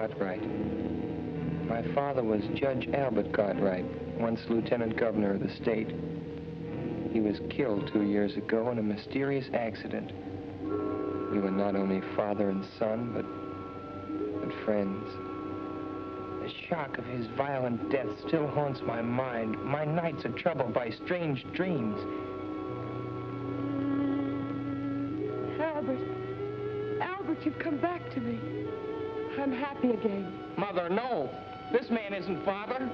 Cartwright. My father was Judge Albert Cartwright, once Lieutenant Governor of the state. He was killed 2 years ago in a mysterious accident. We were not only father and son, but friends. The shock of his violent death still haunts my mind. My nights are troubled by strange dreams. Albert, you've come back to me. I'm happy again. Mother, no. This man isn't father.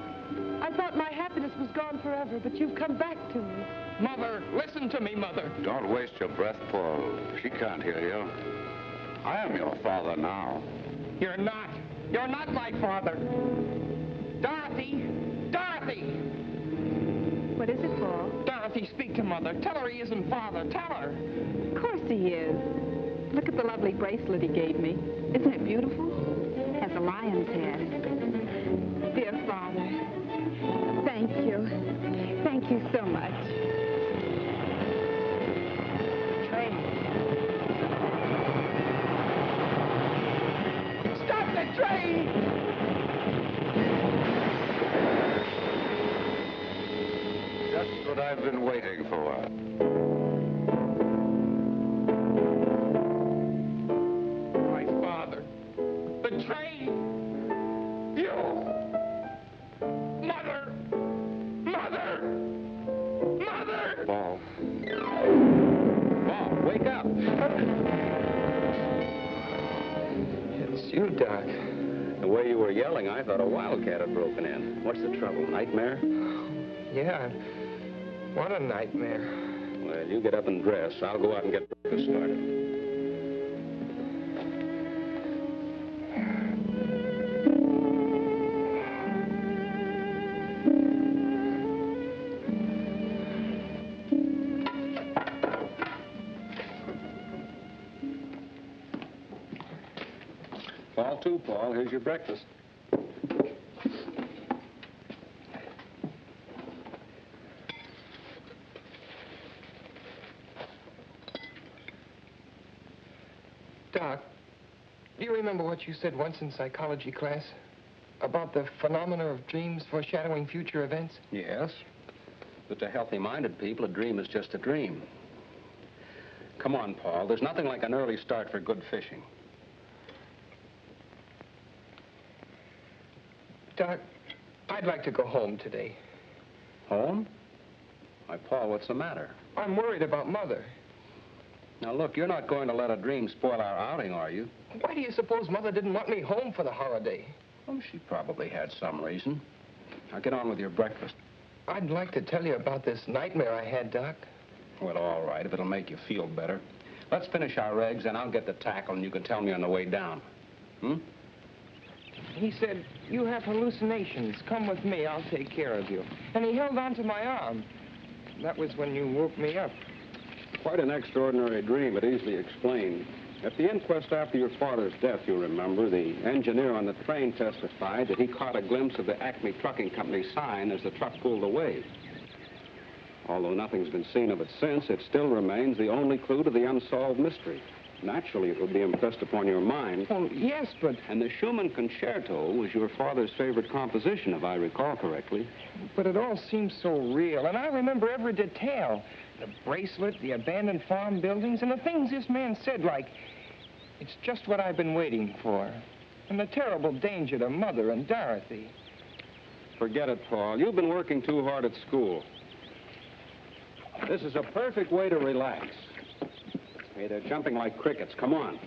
I thought my happiness was gone forever, but you've come back to me. Mother, listen to me, Mother. Don't waste your breath, Paul. She can't hear you. I am your father now. You're not. You're not my father. Dorothy! Dorothy! What is it, Paul? Dorothy, speak to Mother. Tell her he isn't father. Tell her. Of course he is. Look at the lovely bracelet he gave me. Isn't it beautiful? Has a lion's head. Dear Father, thank you. Thank you so much. Train. Stop the train! Just what I've been waiting for. My father. The train! You! Mother! Mother! Mother! Paul. Paul, wake up! It's you, Doc. The way you were yelling, I thought a wildcat had broken in. What's the trouble? Nightmare? Yeah. What a nightmare. Well, you get up and dress. I'll go out and get breakfast started. Fall to, Paul. Here's your breakfast. Doc, do you remember what you said once in psychology class? About the phenomena of dreams foreshadowing future events? Yes. But to healthy-minded people, a dream is just a dream. Come on, Paul. There's nothing like an early start for good fishing. Doc, I'd like to go home today. Home? Why, Paul, what's the matter? I'm worried about Mother. Now, look, you're not going to let a dream spoil our outing, are you? Why do you suppose Mother didn't want me home for the holiday? Oh, she probably had some reason. Now, get on with your breakfast. I'd like to tell you about this nightmare I had, Doc. Well, all right, if it'll make you feel better. Let's finish our eggs, and I'll get the tackle, and you can tell me on the way down. Hmm? He said, you have hallucinations. Come with me, I'll take care of you. And he held onto my arm. That was when you woke me up. Quite an extraordinary dream, but easily explained. At the inquest after your father's death, you'll remember, the engineer on the train testified that he caught a glimpse of the Acme Trucking Company sign as the truck pulled away. Although nothing's been seen of it since, it still remains the only clue to the unsolved mystery. Naturally, it will be impressed upon your mind. Oh, yes, but... And the Schumann Concerto was your father's favorite composition, if I recall correctly. But it all seems so real, and I remember every detail. The bracelet, the abandoned farm buildings, and the things this man said, like, it's just what I've been waiting for. And the terrible danger to Mother and Dorothy. Forget it, Paul. You've been working too hard at school. This is a perfect way to relax. Hey, they're jumping like crickets. Come on.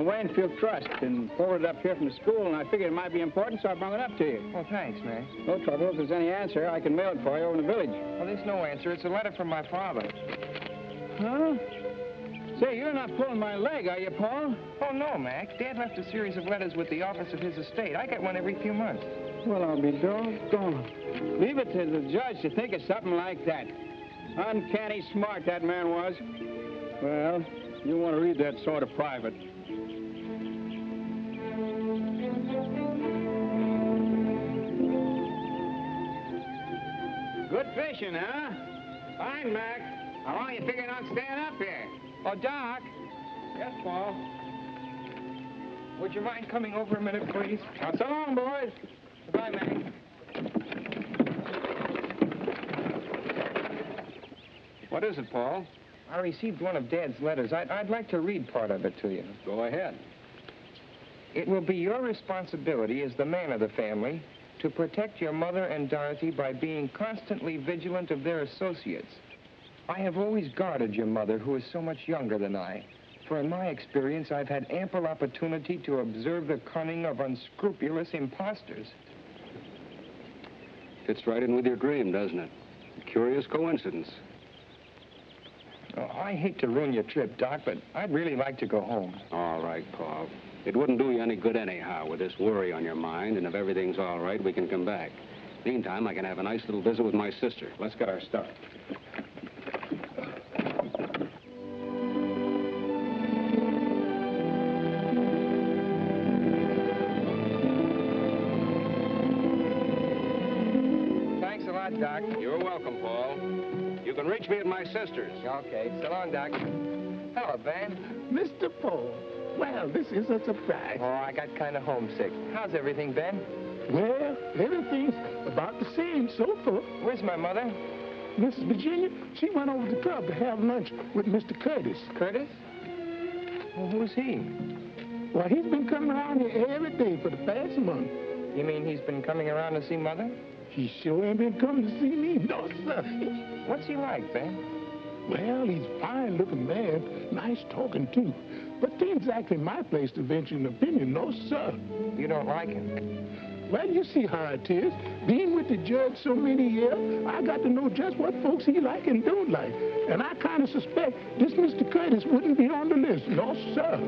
Waynfield Trust and forwarded it up here from the school, and I figured it might be important, so I brought it up to you. Well, thanks, man. No trouble. If there's any answer, I can mail it for you over in the village. Well, there's no answer. It's a letter from my father. Huh? Say, you're not pulling my leg, are you, Paul? Oh, no, Mac. Dad left a series of letters with the office of his estate. I get one every few months. Well, I'll be doggone. Leave it to the judge to think of something like that. Uncanny smart that man was. Well, you want to read that sort of private. Good fishing, huh? Fine, Mac. How long you figuring on staying up here? Oh, Doc. Yes, Paul. Would you mind coming over a minute, please? Now, so long, boys. Goodbye, Mac. What is it, Paul? I received one of Dad's letters. I'd like to read part of it to you. Go ahead. It will be your responsibility as the man of the family to protect your mother and Dorothy by being constantly vigilant of their associates. I have always guarded your mother, who is so much younger than I, for in my experience, I've had ample opportunity to observe the cunning of unscrupulous impostors. Fits right in with your dream, doesn't it? A curious coincidence. Oh, I hate to ruin your trip, Doc, but I'd really like to go home. All right, Paul. It wouldn't do you any good anyhow with this worry on your mind, and if everything's all right, we can come back. Meantime, I can have a nice little visit with my sister. Let's get our stuff. Thanks a lot, Doc. You're welcome, Paul. You can reach me at my sister's. Okay, so long, Doc. Hello, Ben. Mr. Paul. Well, this is a surprise. Oh, I got kind of homesick. How's everything, Ben? Well, everything's about the same so far. Where's my mother? Mrs. Virginia, she went over to the club to have lunch with Mr. Curtis. Curtis? Well, who's he? Well, he's been coming around here every day for the past month. You mean he's been coming around to see Mother? He sure ain't been coming to see me, no, sir. What's he like, Ben? Well, he's a fine-looking man, nice talking, too. But it ain't exactly my place to venture an opinion, no, sir. You don't like him? Well, you see how it is. Being with the judge so many years, I got to know just what folks he like and don't like. And I kind of suspect this Mr. Curtis wouldn't be on the list, no, sir.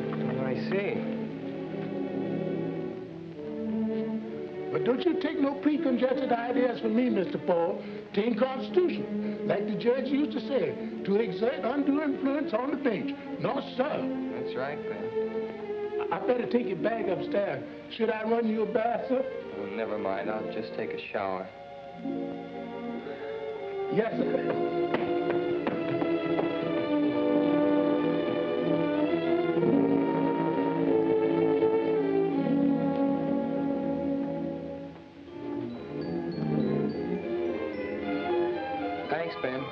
I see. But don't you take no preconceived ideas from me, Mr. Paul. It ain't constitutional. Like the judge used to say, to exert undue influence on the bench. No, sir. That's right, Ben. I better take your bag upstairs. Should I run you a bath, sir? Oh, never mind. I'll just take a shower. Yes, sir. Thanks, Ben.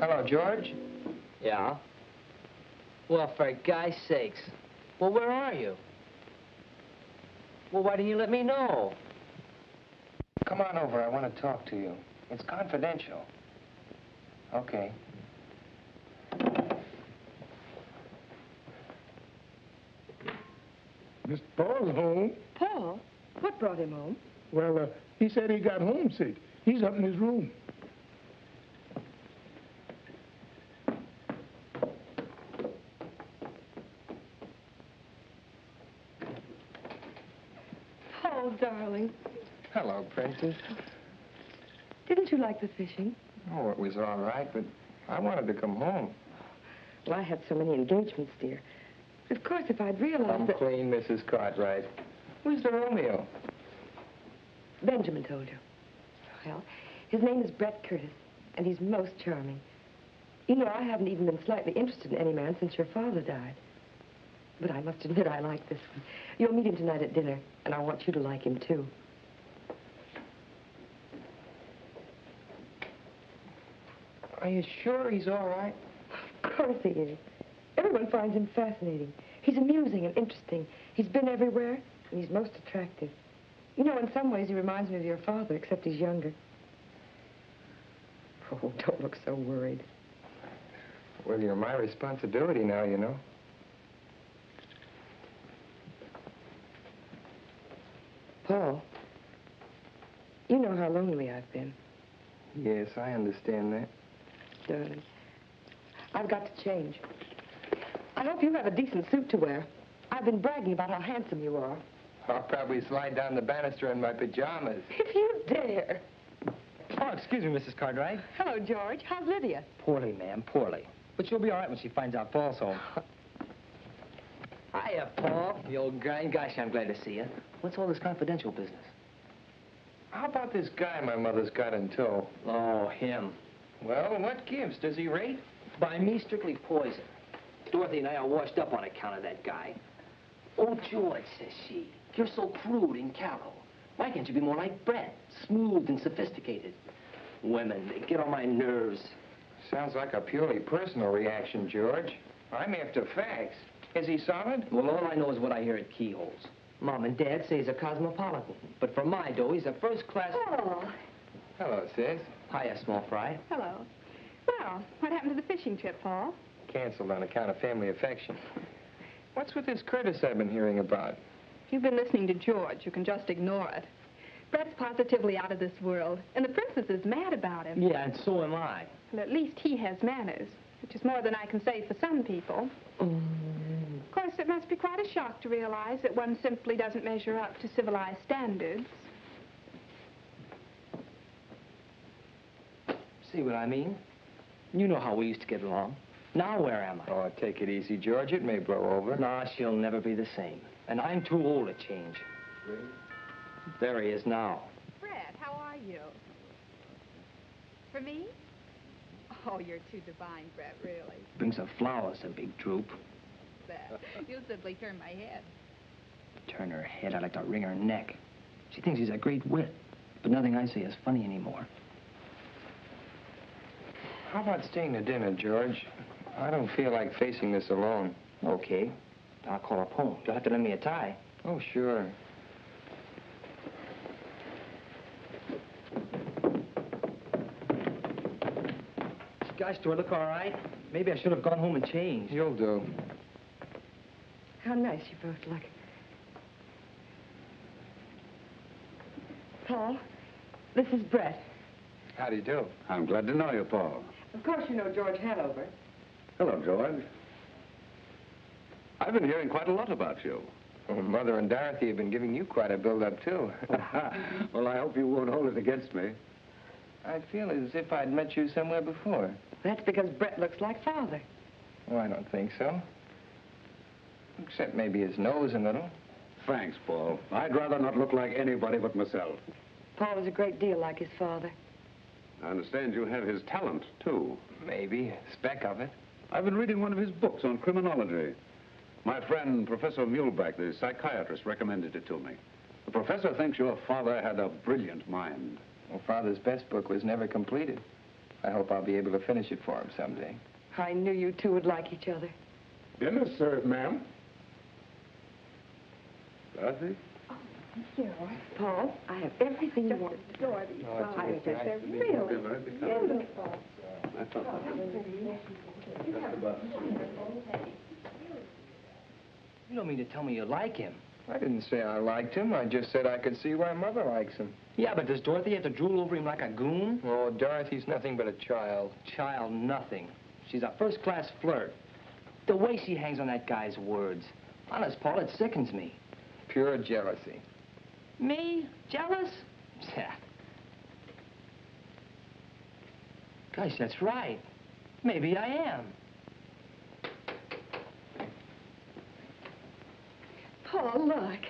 Hello, George. Yeah? Well, for guy's sakes. Well, where are you? Well, why didn't you let me know? Come on over. I want to talk to you. It's confidential. Okay. Mr. Paul's home. Paul? What brought him home? Well, he said he got homesick. He's up in his room. Paul, darling. Hello, Princess. Didn't you like the fishing? Oh, it was all right, but I wanted to come home. Well, I had so many engagements, dear. Of course, if I'd realized I'm that... clean, Mrs. Cartwright. Who's the Romeo? Benjamin told you. Well, his name is Brett Curtis, and he's most charming. You know, I haven't even been slightly interested in any man since your father died. But I must admit I like this one. You'll meet him tonight at dinner, and I want you to like him, too. Are you sure he's all right? Of course he is. Everyone finds him fascinating. He's amusing and interesting. He's been everywhere, and he's most attractive. You know, in some ways he reminds me of your father, except he's younger. Oh, don't look so worried. Well, you're my responsibility now, you know. Paul, you know how lonely I've been. Yes, I understand that. Darling, I've got to change. I hope you have a decent suit to wear. I've been bragging about how handsome you are. I'll probably slide down the banister in my pajamas. If you dare. Oh, excuse me, Mrs. Cartwright. Hello, George. How's Lydia? Poorly, ma'am, poorly. But she'll be all right when she finds out Paul's home. Hiya, Paul. The old guy. Gosh, I'm glad to see you. What's all this confidential business? How about this guy my mother's got in tow? Oh, him. Well, what gives? Does he rate? By me, strictly poison. Dorothy and I are washed up on account of that guy. Oh, George, says she, you're so crude and callow. Why can't you be more like Brett? Smooth and sophisticated. Women, they get on my nerves. Sounds like a purely personal reaction, George. I'm after facts. Is he solid? Well, all I know is what I hear at keyholes. Mom and Dad say he's a cosmopolitan. But for my dough, he's a first-class... Oh. Hello, sis. Hiya, small fry. Hello. Well, what happened to the fishing trip, Paul? Canceled on account of family affection. What's with this Curtis I've been hearing about? If you've been listening to George, you can just ignore it. Brett's positively out of this world, and the princess is mad about him. Yeah, and so am I. Well, at least he has manners, which is more than I can say for some people. Of course, it must be quite a shock to realize that one simply doesn't measure up to civilized standards. See what I mean? You know how we used to get along. Now where am I? Oh, take it easy, George. It may blow over. Nah, she'll never be the same. And I'm too old to change. Really? There he is now. Fred, how are you? For me? Oh, you're too divine, Brett, really. Bring some flowers, a big droop. That. You simply turn my head. Turn her head, I'd like to wring her neck. She thinks he's a great wit, but nothing I say is funny anymore. How about staying to dinner, George? I don't feel like facing this alone. Okay. I'll call up home. You'll have to lend me a tie. Oh, sure. Gosh, do I look all right? Maybe I should have gone home and changed. You'll do. How nice you both look. Paul, this is Brett. How do you do? I'm glad to know you, Paul. Of course you know George Hanover. Hello, George. I've been hearing quite a lot about you. Well, Mother and Dorothy have been giving you quite a build-up, too. Well, I hope you won't hold it against me. I feel as if I'd met you somewhere before. That's because Brett looks like Father. Oh, I don't think so. Except maybe his nose a little. Thanks, Paul. I'd rather not look like anybody but myself. Paul was a great deal like his father. I understand you have his talent, too. Maybe a speck of it. I've been reading one of his books on criminology. My friend, Professor Muhlbeck, the psychiatrist, recommended it to me. The professor thinks your father had a brilliant mind. Well, Father's best book was never completed. I hope I'll be able to finish it for him someday. I knew you two would like each other. Dinner served, ma'am. Dorothy? Paul, I have everything you want. Oh, it's nice to meet you. Beautiful. I thought You don't mean to tell me you like him. I didn't say I liked him. I just said I could see why Mother likes him. Yeah, but does Dorothy have to drool over him like a goon? Oh, Dorothy's nothing but a child. Child, nothing. She's a first-class flirt. The way she hangs on that guy's words. Honest, Paul, it sickens me. Pure jealousy. Me? Jealous? Yeah. Gosh, that's right. Maybe I am. Paul, look.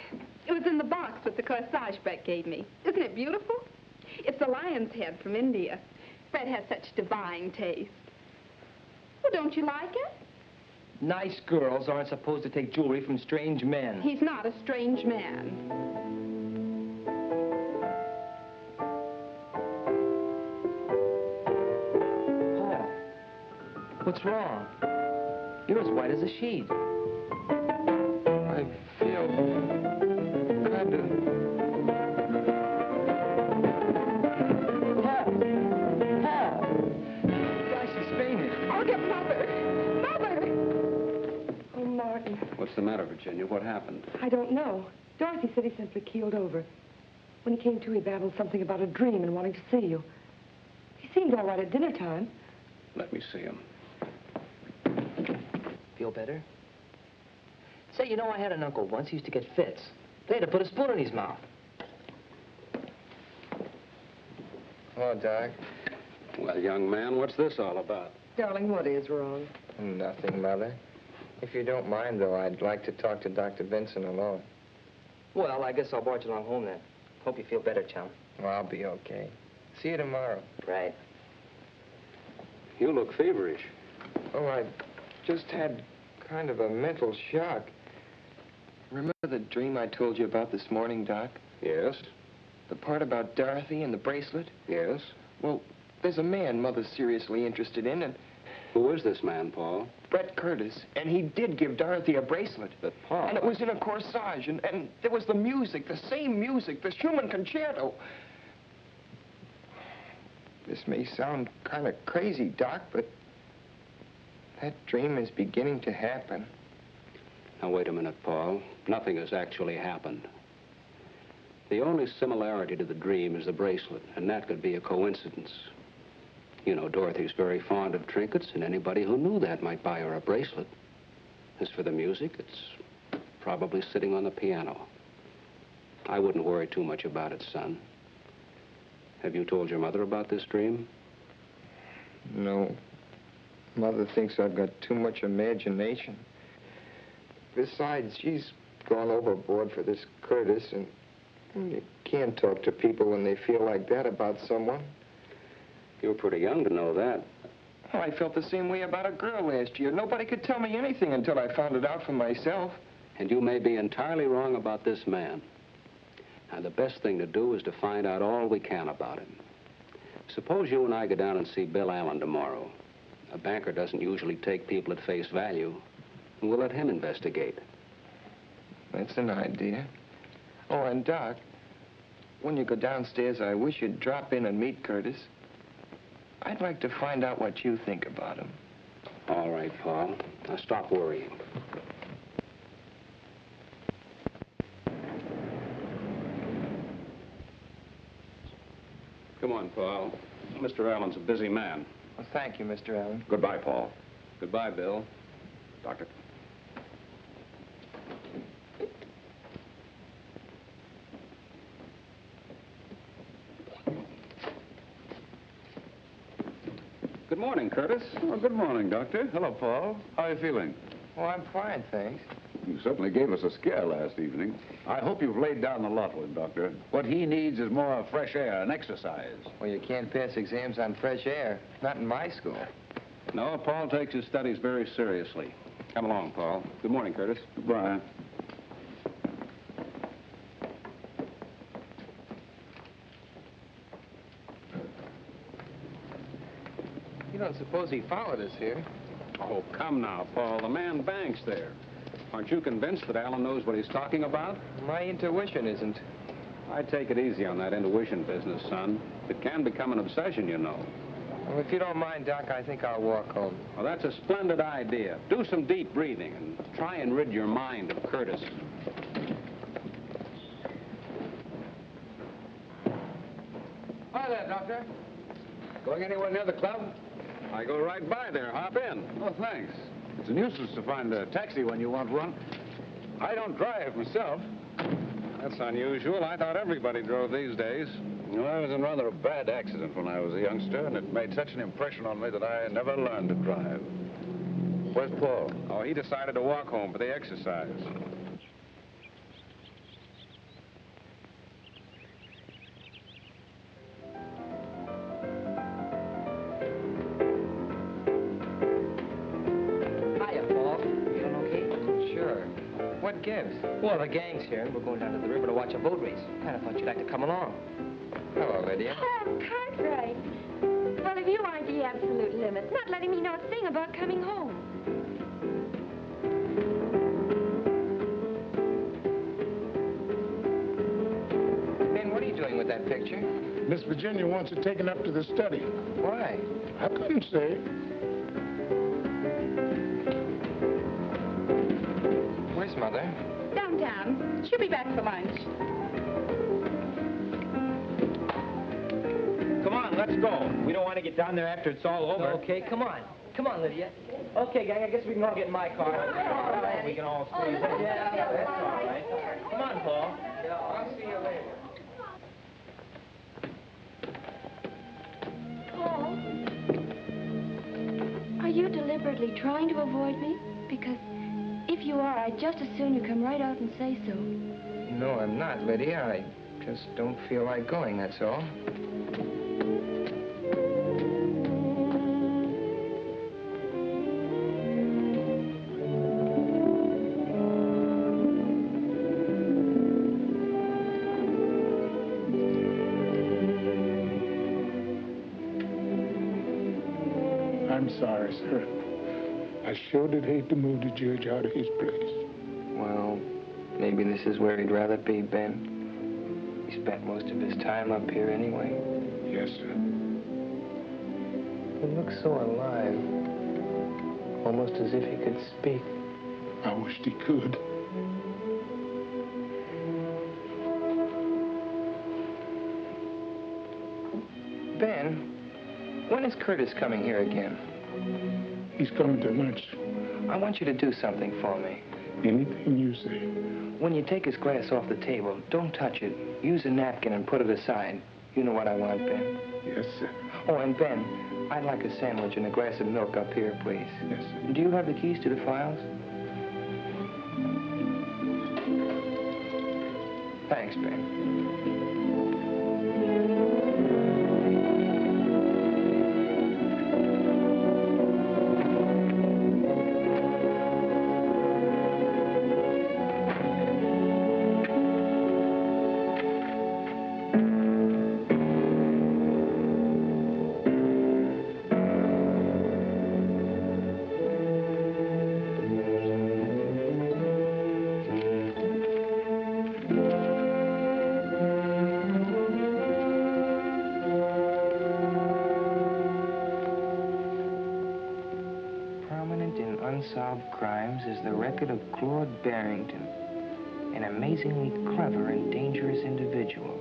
It was in the box with the corsage Brett gave me. Isn't it beautiful? It's a lion's head from India. Brett has such divine taste. Well, don't you like it? Nice girls aren't supposed to take jewelry from strange men. He's not a strange man. Paul, what's wrong? You're as white as a sheet. I feel kind of Look at Mother! Mother! Oh, Martin. What's the matter, Virginia? What happened? I don't know. Dorothy said he simply keeled over. When he came to, he babbled something about a dream and wanting to see you. He seemed all right at dinner time. Let me see him. Feel better? Say, you know, I had an uncle once. He used to get fits. They had to put a spoon in his mouth. Hello, Doc. Well, young man, what's this all about? Darling, what is wrong? Nothing, Mother. If you don't mind, though, I'd like to talk to Dr. Vincent alone. Well, I guess I'll barge along home then. Hope you feel better, chum. Well, I'll be okay. See you tomorrow. Right. You look feverish. Oh, I just had kind of a mental shock. Remember the dream I told you about this morning, Doc? Yes? The part about Dorothy and the bracelet? Yes? Well, there's a man Mother's seriously interested in, and Who is this man, Paul? Brett Curtis, and he did give Dorothy a bracelet. But, Paul... And it was in a corsage, and there was the music, the same music, the Schumann concerto. This may sound kind of crazy, Doc, but that dream is beginning to happen. Now, wait a minute, Paul. Nothing has actually happened. The only similarity to the dream is the bracelet, and that could be a coincidence. You know, Dorothy's very fond of trinkets, and anybody who knew that might buy her a bracelet. As for the music, it's probably sitting on the piano. I wouldn't worry too much about it, son. Have you told your mother about this dream? No. Mother thinks I've got too much imagination. Besides, she's gone overboard for this Curtis, and you can't talk to people when they feel like that about someone. You were pretty young to know that. Oh, I felt the same way about a girl last year. Nobody could tell me anything until I found it out for myself. And you may be entirely wrong about this man. Now, the best thing to do is to find out all we can about him. Suppose you and I go down and see Bill Allen tomorrow. A banker doesn't usually take people at face value. And we'll let him investigate. That's an idea. Oh, and Doc, when you go downstairs, I wish you'd drop in and meet Curtis. I'd like to find out what you think about him. All right, Paul. Now, stop worrying. Come on, Paul. Mr. Allen's a busy man. Well, thank you, Mr. Allen. Goodbye, Paul. Goodbye, Bill. Doctor. Good morning, Curtis. Oh, good morning, Doctor. Hello, Paul. How are you feeling? Oh, I'm fine, thanks. You certainly gave us a scare last evening. I hope you've laid down the lot with him, Doctor. What he needs is more fresh air and exercise. Well, you can't pass exams on fresh air. Not in my school. No, Paul takes his studies very seriously. Come along, Paul. Good morning, Curtis. Goodbye. You don't suppose he followed us here? Oh, come now, Paul. The man banks there. Aren't you convinced that Allen knows what he's talking about? My intuition isn't. I take it easy on that intuition business, son. It can become an obsession, you know. Well, if you don't mind, Doc, I think I'll walk home. Well, that's a splendid idea. Do some deep breathing and try and rid your mind of Curtis. Hi there, Doctor. Going anywhere near the club? I go right by there. Hop in. Oh, thanks. It's a nuisance to find a taxi when you want one. I don't drive myself. That's unusual. I thought everybody drove these days. Well, I was in rather a bad accident when I was a youngster, and it made such an impression on me that I never learned to drive. Where's Paul? Oh, he decided to walk home for the exercise. Hiya, Paul. Feeling okay? Sure. What gives? Well, the gang's here, and we're going down to the river to watch a boat race. Kind of thought you'd like to come along. Hello, Lydia. Oh, Cartwright. Well, if you aren't the absolute limit, not letting me know a thing about coming home. Ben, what are you doing with that picture? Miss Virginia wants it taken up to the study. Why? I couldn't say. Mother. Downtown. She'll be back for lunch. Come on, let's go. We don't want to get down there after it's all over. Okay, come on. Come on, Lydia. Okay, gang, I guess we can all get in my car. We can all squeeze in. Yeah, that's all right. Come on, Paul. Yeah, I'll see you later. Paul, are you deliberately trying to avoid me? Because if you are, I'd just as soon you come right out and say so. No, I'm not, Lydia. I just don't feel like going, that's all. I'm sorry, sir. I sure did hate to move the judge out of his place. Well, maybe this is where he'd rather be, Ben. He spent most of his time up here anyway. Yes, sir. He looks so alive. Almost as if he could speak. I wished he could. Ben, when is Curtis coming here again? He's coming to lunch. I want you to do something for me. Anything you say. When you take his glass off the table, don't touch it. Use a napkin and put it aside. You know what I want, Ben. Yes, sir. Oh, and Ben, I'd like a sandwich and a glass of milk up here, please. Yes, sir. Do you have the keys to the files? Thanks, Ben. Unsolved crimes is the record of Claude Barrington, an amazingly clever and dangerous individual.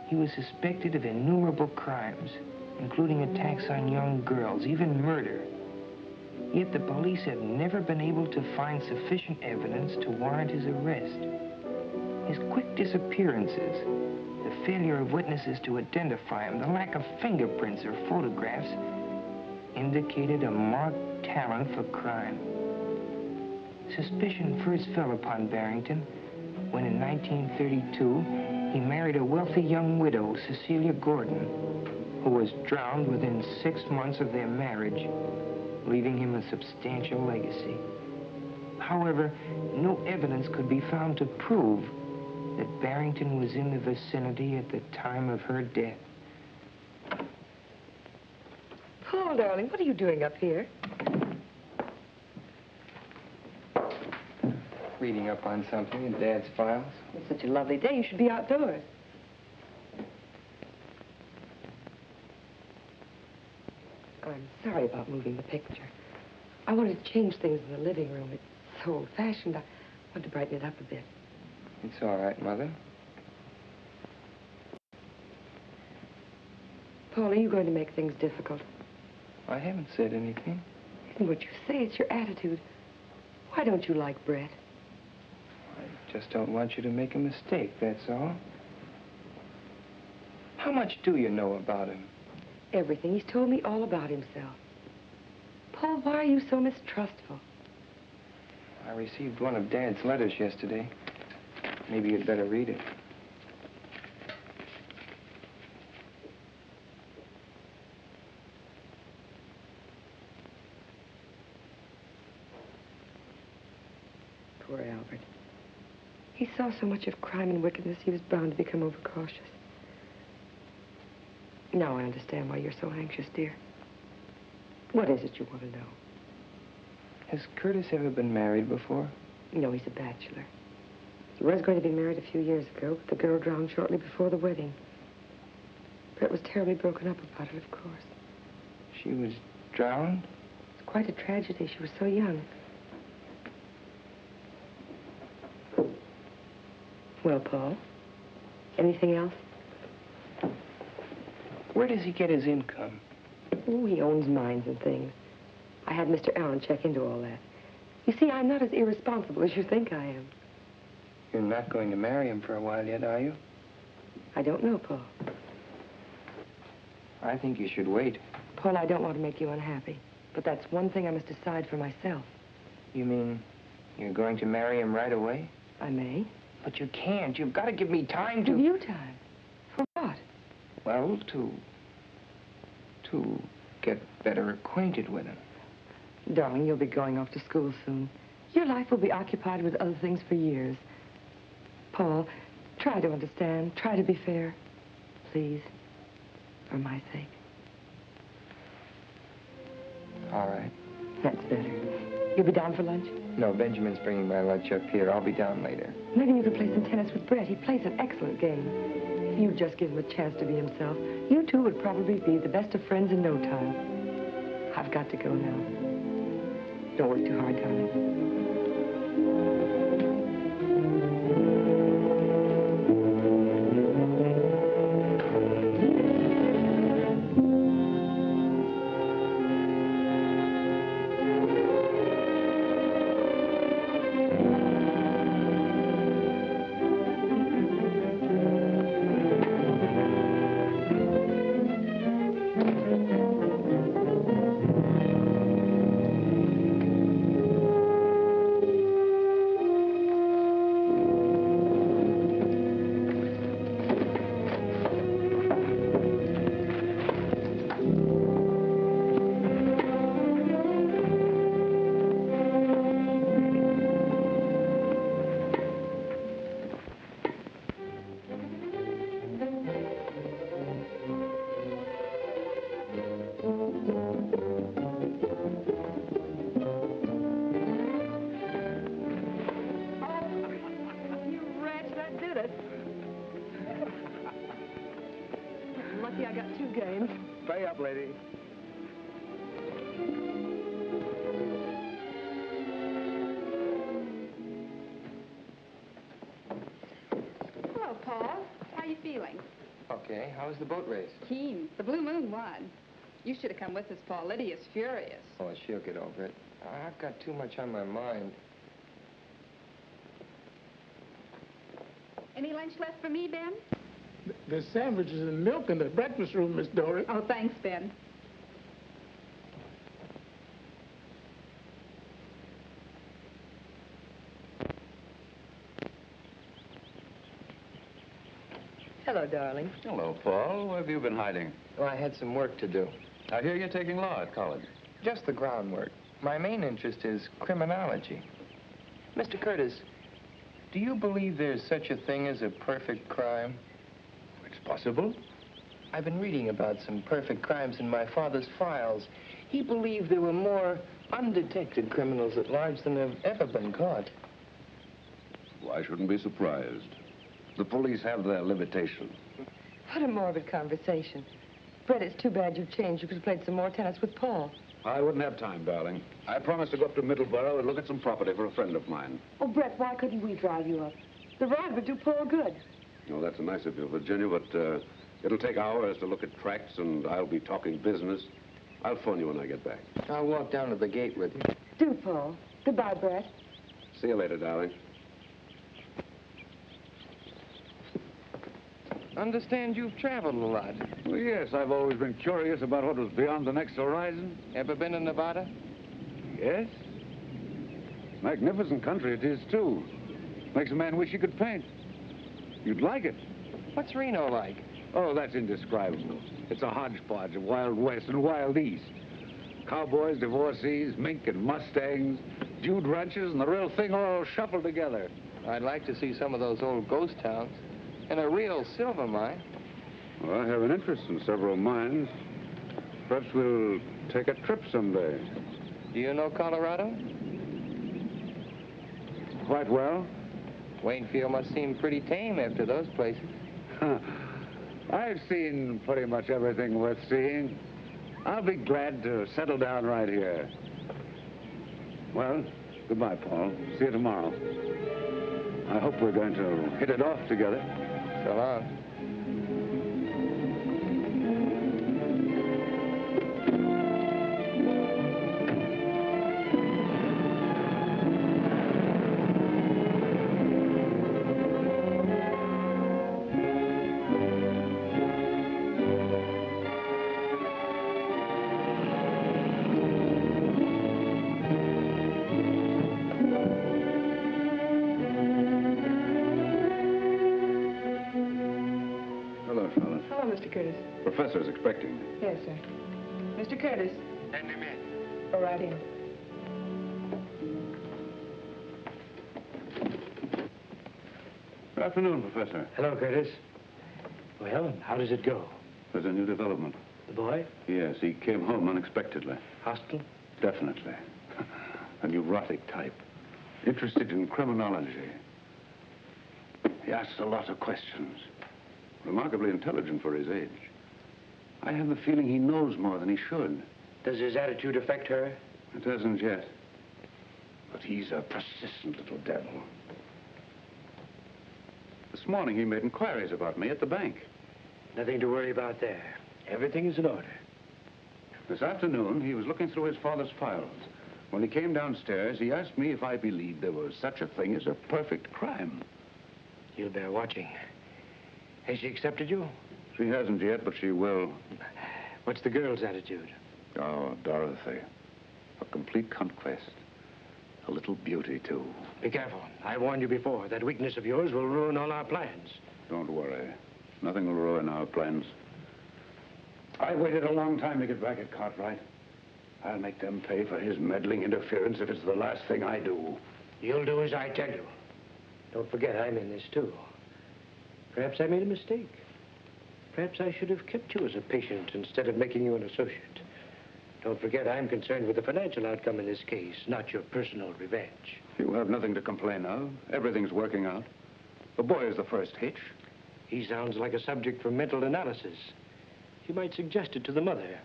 He was suspected of innumerable crimes, including attacks on young girls, even murder. Yet the police have never been able to find sufficient evidence to warrant his arrest. His quick disappearances, the failure of witnesses to identify him, the lack of fingerprints or photographs indicated a marked talent for crime. Suspicion first fell upon Barrington when in 1932 he married a wealthy young widow, Cecilia Gordon, who was drowned within 6 months of their marriage, leaving him a substantial legacy. However, no evidence could be found to prove that Barrington was in the vicinity at the time of her death. Paul, darling, what are you doing up here? Reading up on something in Dad's files. It's such a lovely day. You should be outdoors. I'm sorry about moving the picture. I wanted to change things in the living room. It's so old-fashioned. I wanted to brighten it up a bit. It's all right, Mother. Paul, are you going to make things difficult? I haven't said anything. It isn't what you say, it's your attitude. Why don't you like Brett? I just don't want you to make a mistake, that's all. How much do you know about him? Everything. He's told me all about himself. Paul, why are you so mistrustful? I received one of Dad's letters yesterday. Maybe you'd better read it. Poor Albert. He saw so much of crime and wickedness, he was bound to become overcautious. Now I understand why you're so anxious, dear. What is it you want to know? Has Curtis ever been married before? No, he's a bachelor. He was going to be married a few years ago, but the girl drowned shortly before the wedding. Brett was terribly broken up about it, of course. She was drowned? It's quite a tragedy. She was so young. Well, Paul, anything else? Where does he get his income? Oh, he owns mines and things. I had Mr. Allen check into all that. You see, I'm not as irresponsible as you think I am. You're not going to marry him for a while yet, are you? I don't know, Paul. I think you should wait. Paul, I don't want to make you unhappy, but that's one thing I must decide for myself. You mean you're going to marry him right away? I may. But you can't. You've got to give me time to... Give you time? For what? Well, to get better acquainted with him. Darling, you'll be going off to school soon. Your life will be occupied with other things for years. Paul, try to understand. Try to be fair. Please. For my sake. All right. That's better. You'll be down for lunch? No, Benjamin's bringing my lunch up here. I'll be down later. Maybe you could play some tennis with Brett. He plays an excellent game. If you just give him a chance to be himself, you two would probably be the best of friends in no time. I've got to go now. Don't work too hard, darling. Lucky I got 2 games. Pay up, lady. Hello, Paul. How you feeling? Okay, how was the boat race? Keen. The Blue Moon won. You should have come with us, Paul. Lydia's furious. Oh, she'll get over it. I've got too much on my mind. Any lunch left for me, Ben? There's sandwiches and milk in the breakfast room, Miss Dory. Oh, thanks, Ben. Hello, darling. Hello, Paul. Where have you been hiding? Well, I had some work to do. I hear you're taking law at college. Just the groundwork. My main interest is criminology. Mr. Curtis, do you believe there's such a thing as a perfect crime? It's possible. I've been reading about some perfect crimes in my father's files. He believed there were more undetected criminals at large than have ever been caught. Well, I shouldn't be surprised. The police have their limitations. What a morbid conversation. Brett, it's too bad you've changed. You could have played some more tennis with Paul. I wouldn't have time, darling. I promised to go up to Middleborough and look at some property for a friend of mine. Oh, Brett, why couldn't we drive you up? The ride would do Paul good. Oh, that's nice of you, Virginia, but it'll take hours to look at tracks, and I'll be talking business. I'll phone you when I get back. I'll walk down to the gate with you. Do, Paul. Goodbye, Brett. See you later, darling. Understand you've traveled a lot. Well, yes, I've always been curious about what was beyond the next horizon. Ever been to Nevada? Yes. Magnificent country it is, too. Makes a man wish he could paint. You'd like it. What's Reno like? Oh, that's indescribable. It's a hodgepodge of Wild West and Wild East. Cowboys, divorcees, mink and mustangs, Jude ranches, and the real thing all shuffled together. I'd like to see some of those old ghost towns. And a real silver mine. Well, I have an interest in several mines. Perhaps we'll take a trip someday. Do you know Colorado? Quite well. Waynfield must seem pretty tame after those places. I've seen pretty much everything worth seeing. I'll be glad to settle down right here. Well, goodbye, Paul. See you tomorrow. I hope we're going to hit it off together. So long. Mr. Curtis. Professor's expecting. Yes, sir. Mr. Curtis. Send him in. Go right in. Good afternoon, Professor. Hello, Curtis. Well, how does it go? There's a new development. The boy? Yes, he came home unexpectedly. Hospital? Definitely. A neurotic type. Interested in criminology. He asks a lot of questions. Remarkably intelligent for his age. I have the feeling he knows more than he should. Does his attitude affect her? It hasn't yet. But he's a persistent little devil. This morning he made inquiries about me at the bank. Nothing to worry about there. Everything is in order. This afternoon, he was looking through his father's files. When he came downstairs, he asked me if I believed there was such a thing as a perfect crime. You'll bear watching. Has she accepted you? She hasn't yet, but she will. What's the girl's attitude? Oh, Dorothy. A complete conquest. A little beauty, too. Be careful. I warned you before. That weakness of yours will ruin all our plans. Don't worry. Nothing will ruin our plans. I waited a long time to get back at Cartwright. I'll make them pay for his meddling interference if it's the last thing I do. You'll do as I tell you. Don't forget, I'm in this, too. Perhaps I made a mistake. Perhaps I should have kept you as a patient instead of making you an associate. Don't forget, I'm concerned with the financial outcome in this case, not your personal revenge. You have nothing to complain of. Everything's working out. The boy is the first hitch. He sounds like a subject for mental analysis. You might suggest it to the mother.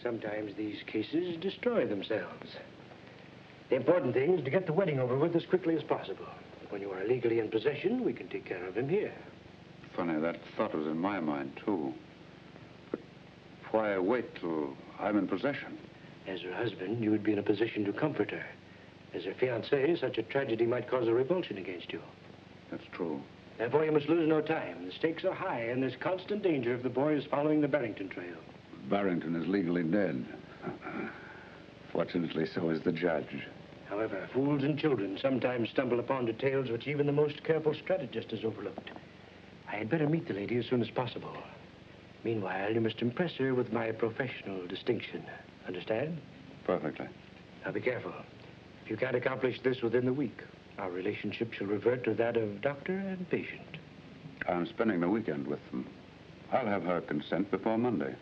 Sometimes these cases destroy themselves. The important thing is to get the wedding over with as quickly as possible. When you are legally in possession, we can take care of him here. Funny, that thought was in my mind, too. But why wait till I'm in possession? As her husband, you would be in a position to comfort her. As her fiancé, such a tragedy might cause a revulsion against you. That's true. Therefore, you must lose no time. The stakes are high, and there's constant danger if the boy is following the Barrington trail. Barrington is legally dead. Fortunately, so is the judge. However, fools and children sometimes stumble upon details which even the most careful strategist has overlooked. I had better meet the lady as soon as possible. Meanwhile, you must impress her with my professional distinction. Understand? Perfectly. Now, be careful. If you can't accomplish this within the week, our relationship shall revert to that of doctor and patient. I'm spending the weekend with them. I'll have her consent before Monday.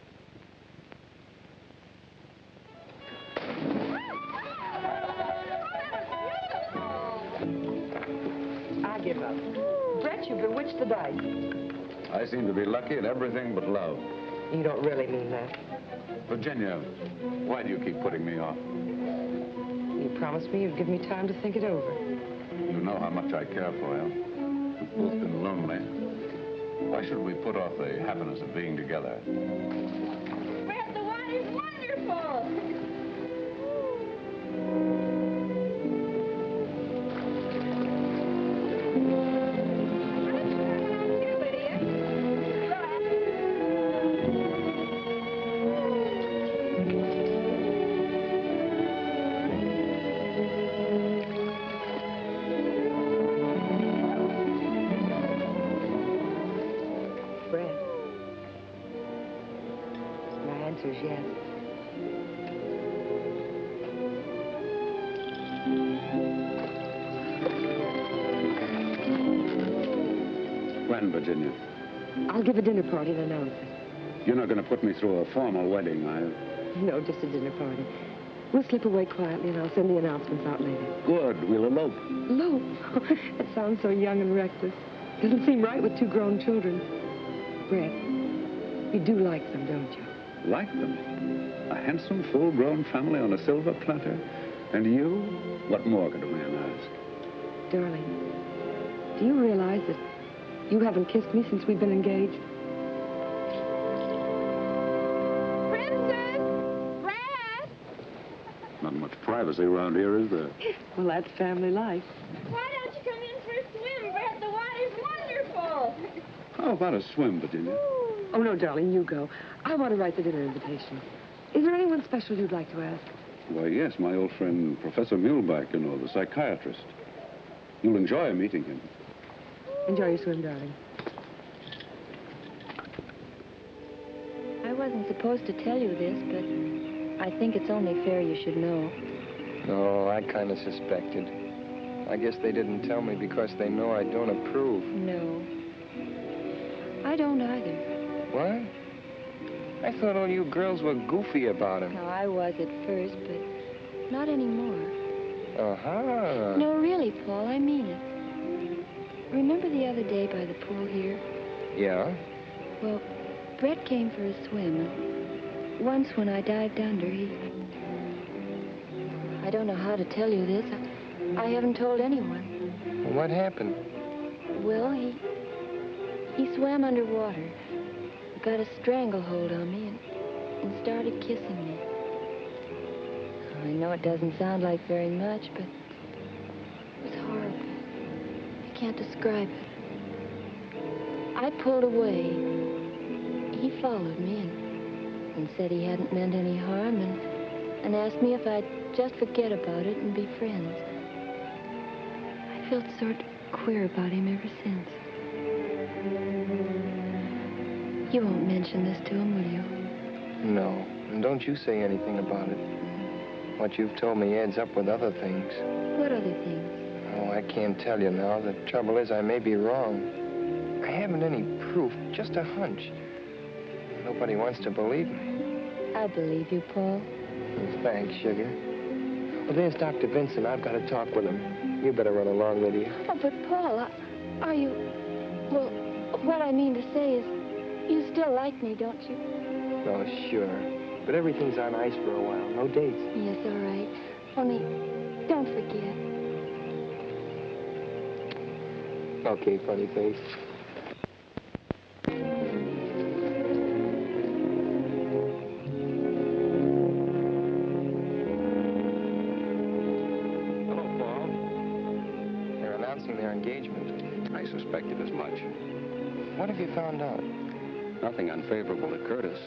I give up. Brett, you bewitched the dice. I seem to be lucky at everything but love. You don't really mean that. Virginia, why do you keep putting me off? You promised me you'd give me time to think it over. You know how much I care for you. We've both been lonely. Why should we put off the happiness of being together? Brett, the water's wonderful. Yes. When, Virginia? I'll give a dinner party and announce it. You're not going to put me through a formal wedding, are you? No, just a dinner party. We'll slip away quietly and I'll send the announcements out later. Good. We'll elope. Elope? That sounds so young and reckless. Doesn't seem right with two grown children. Brett, you do like them, don't you? Like them? A handsome, full-grown family on a silver platter? And you? What more could a man ask? Darling, do you realize that you haven't kissed me since we've been engaged? Princess! Brad! Not much privacy around here, is there? Well, that's family life. Why don't you come in for a swim, Brett? The water's wonderful. How about a swim, Virginia? Oh, no, darling, you go. I want to write the dinner invitation. Is there anyone special you'd like to ask? Why, yes, my old friend, Professor Muehlbach, you know, the psychiatrist. You'll enjoy meeting him. Enjoy your swim, darling. I wasn't supposed to tell you this, but I think it's only fair you should know. No, I kind of suspected. I guess they didn't tell me because they know I don't approve. No. I don't either. What? I thought all you girls were goofy about him. No, I was at first, but not anymore. Uh-huh. No, really, Paul, I mean it. Remember the other day by the pool here? Yeah? Well, Brett came for a swim, and once when I dived under, I don't know how to tell you this. I haven't told anyone. Well, what happened? Well, he swam underwater, got a stranglehold on me, and started kissing me. I know it doesn't sound like very much, but it was horrible. I can't describe it. I pulled away. He followed me and said he hadn't meant any harm and asked me if I'd just forget about it and be friends. I felt sort of queer about him ever since. You won't mention this to him, will you? No. And don't you say anything about it. What you've told me adds up with other things. What other things? Oh, I can't tell you now. The trouble is I may be wrong. I haven't any proof, just a hunch. Nobody wants to believe me. I believe you, Paul. Well, thanks, sugar. Well, there's Dr. Vincent. I've got to talk with him. You better run along with you. Oh, but Paul, are you... Well, what I mean to say is, you still like me, don't you? Oh, sure. But everything's on ice for a while. No dates. Yes, all right. Only, don't forget. Okay, funny face. Hello, Paul. They're announcing their engagement. I suspected as much. What have you found out? Nothing unfavorable to Curtis.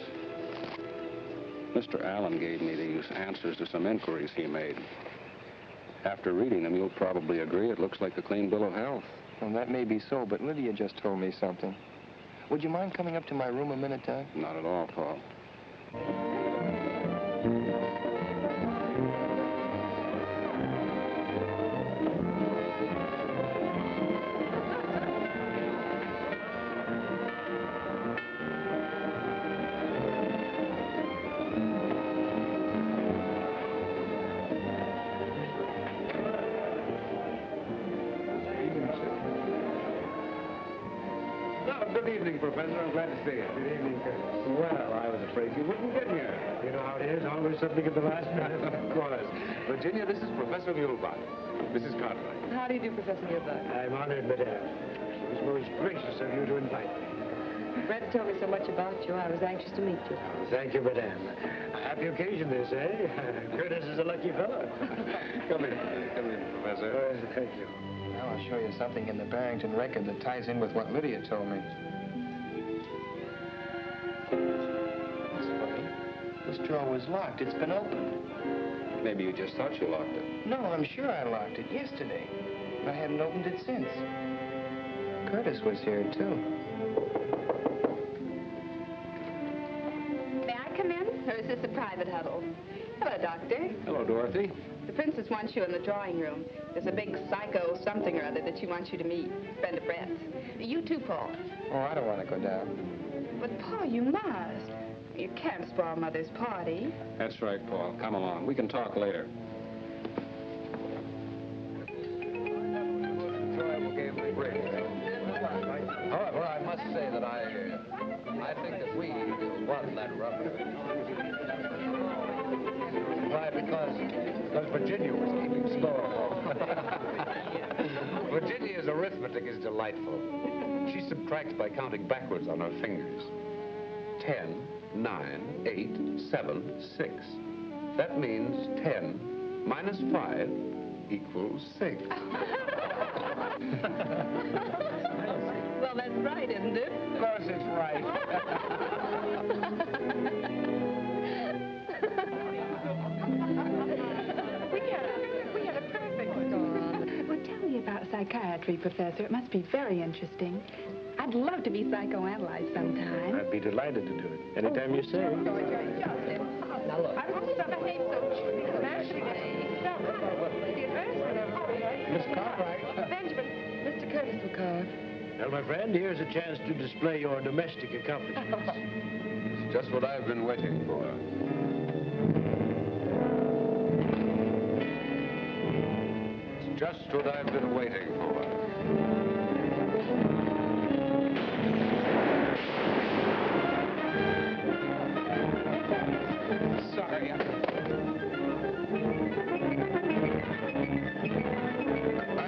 Mr. Allen gave me these answers to some inquiries he made. After reading them, you'll probably agree it looks like a clean bill of health. Well, that may be so, but Lydia just told me something. Would you mind coming up to my room a minute, Doc? Not at all, Paul. Good evening, Professor. I'm glad to see you. Good evening, Curtis. Well, I was afraid you wouldn't get here. You know how it is, always something at the last minute. Of course. Virginia, this is Professor Muehlbach. Mrs. Cartwright. How do you do, Professor Muehlbach? I'm honored, madame. It was most gracious of you to invite me. Brett told me so much about you, I was anxious to meet you. Thank you, madame. A happy occasion, this, eh? Curtis is a lucky fellow. Come in. Come in, Professor. Thank you. Now I'll show you something in the Barrington record that ties in with what Lydia told me. That's funny. This drawer was locked. It's been opened. Maybe you just thought you locked it. No, I'm sure I locked it yesterday. But I haven't opened it since. Curtis was here, too. May I come in, or is this a private huddle? Hello, Doctor. Hello, Dorothy. The princess wants you in the drawing room. There's a big psycho something or other that she wants you to meet. Friend of Brett's. You too, Paul. Oh, I don't want to go down. But, Paul, you must. You can't spoil Mother's party. That's right, Paul. Come along. We can talk later. However, I must say that I think that we won that rubber. Why? Because Virginia was keeping score. arithmetic is delightful. She subtracts by counting backwards on her fingers. 10, 9, 8, 7, 6. That means 10 minus 5 equals 6. Well, that's right, isn't it? Of course it's right. We had a perfect storm. Well, tell me about psychiatry, Professor. It must be very interesting. I'd love to be psychoanalyzed sometime. I'd be delighted to do it. Anytime you say. Now, look. I want to behave so Miss Cartwright. Benjamin, Mr. Curtis will call. Well, my friend, here's a chance to display your domestic accomplishments. It's just what I've been waiting for. It's just what I've been waiting for. Sorry. I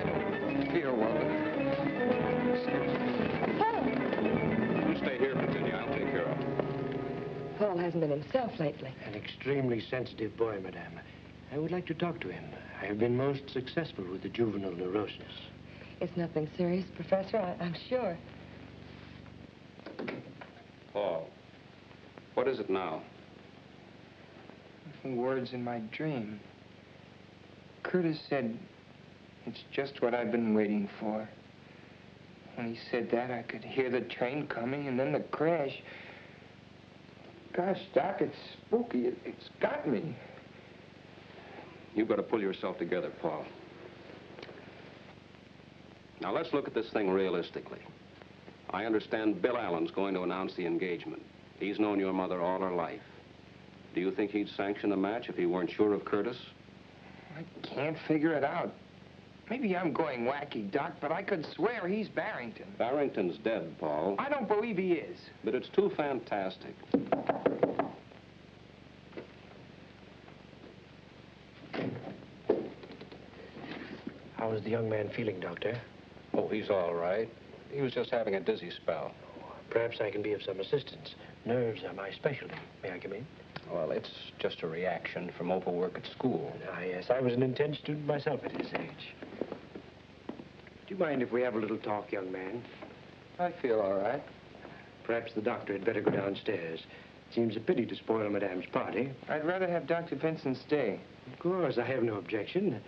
don't feel well. You stay here, Virginia. I'll take care of him. Paul hasn't been himself lately. An extremely sensitive boy, madame. I would like to talk to him. I have been most successful with the juvenile neurosis. It's nothing serious, Professor, I'm sure. Paul, what is it now? Words in my dream. Curtis said, it's just what I've been waiting for. When he said that, I could hear the train coming and then the crash. Gosh, Doc, it's spooky. It's got me. You've got to pull yourself together, Paul. Now, let's look at this thing realistically. I understand Bill Allen's going to announce the engagement. He's known your mother all her life. Do you think he'd sanction a match if he weren't sure of Curtis? I can't figure it out. Maybe I'm going wacky, Doc, but I could swear he's Barrington. Barrington's dead, Paul. I don't believe he is. But it's too fantastic. How is the young man feeling, Doctor? Oh, he's all right. He was just having a dizzy spell. Perhaps I can be of some assistance. Nerves are my specialty. May I come in? Well, it's just a reaction from overwork at school. Ah, yes. I was an intense student myself at his age. Do you mind if we have a little talk, young man? I feel all right. Perhaps the doctor had better go downstairs. Seems a pity to spoil Madame's party. I'd rather have Dr. Vincent stay. Of course, I have no objection.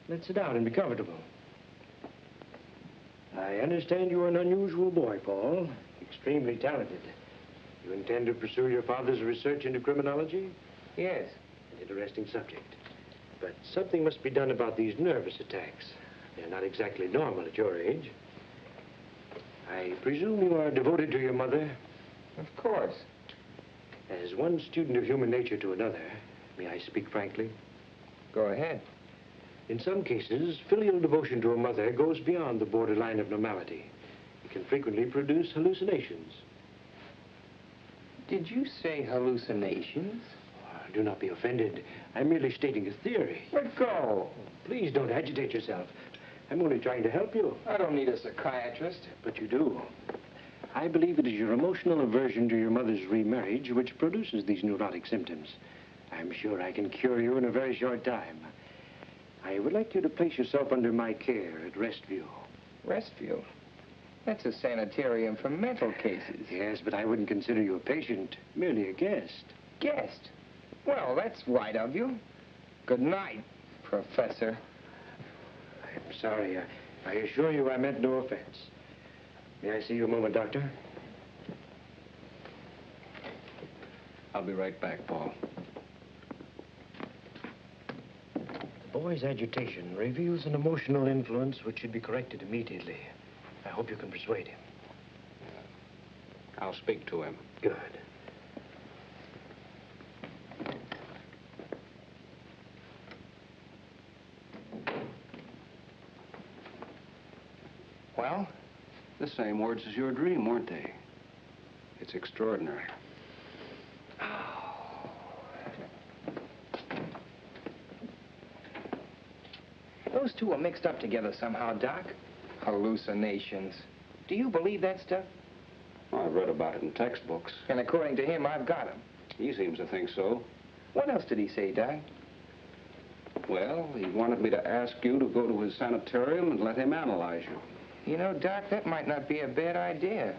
Let's sit down and be comfortable. I understand you are an unusual boy, Paul. Extremely talented. You intend to pursue your father's research into criminology? Yes. An interesting subject. But something must be done about these nervous attacks. They're not exactly normal at your age. I presume you are devoted to your mother? Of course. As one student of human nature to another, may I speak frankly? Go ahead. In some cases, filial devotion to a mother goes beyond the borderline of normality. It can frequently produce hallucinations. Did you say hallucinations? Oh, do not be offended. I'm merely stating a theory. Let go. Please don't agitate yourself. I'm only trying to help you. I don't need a psychiatrist. But you do. I believe it is your emotional aversion to your mother's remarriage which produces these neurotic symptoms. I'm sure I can cure you in a very short time. I would like you to place yourself under my care at Restview. Restview? That's a sanitarium for mental cases. Yes, but I wouldn't consider you a patient, merely a guest. Guest? Well, that's right of you. Good night, Professor. I'm sorry. I assure you I meant no offense. May I see you a moment, Doctor? I'll be right back, Paul. The boy's agitation reveals an emotional influence which should be corrected immediately. I hope you can persuade him. I'll speak to him. Good. Well? The same words as your dream, weren't they? It's extraordinary. Those two are mixed up together somehow, Doc. Hallucinations. Do you believe that stuff? Well, I've read about it in textbooks. And according to him, I've got him. He seems to think so. What else did he say, Doc? Well, he wanted me to ask you to go to his sanitarium and let him analyze you. You know, Doc, that might not be a bad idea.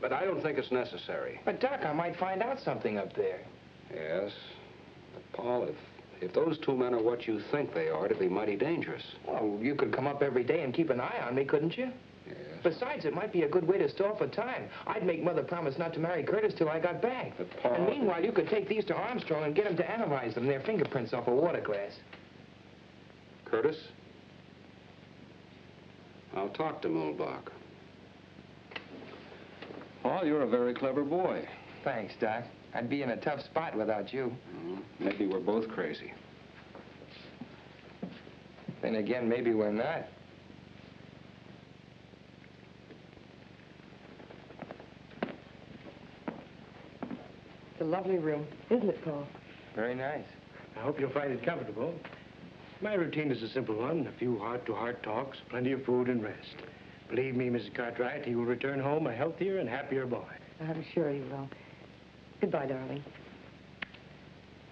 But I don't think it's necessary. But, Doc, I might find out something up there. Yes. But, Paul, if those two men are what you think they are, it'd be mighty dangerous. Well, you could come up every day and keep an eye on me, couldn't you? Yes. Besides, it might be a good way to stall for time. I'd make Mother promise not to marry Curtis till I got back. But, Paul... And meanwhile, you could take these to Armstrong and get him to analyze them, their fingerprints off a water glass. Curtis? I'll talk to Mulbach. Paul, you're a very clever boy. Thanks, Doc. I'd be in a tough spot without you. Maybe we're both crazy. Then again, maybe we're not. It's a lovely room, isn't it, Paul? Very nice. I hope you'll find it comfortable. My routine is a simple one. A few heart-to-heart talks, plenty of food and rest. Believe me, Mrs. Cartwright, he will return home a healthier and happier boy. I'm sure he will. Goodbye, darling.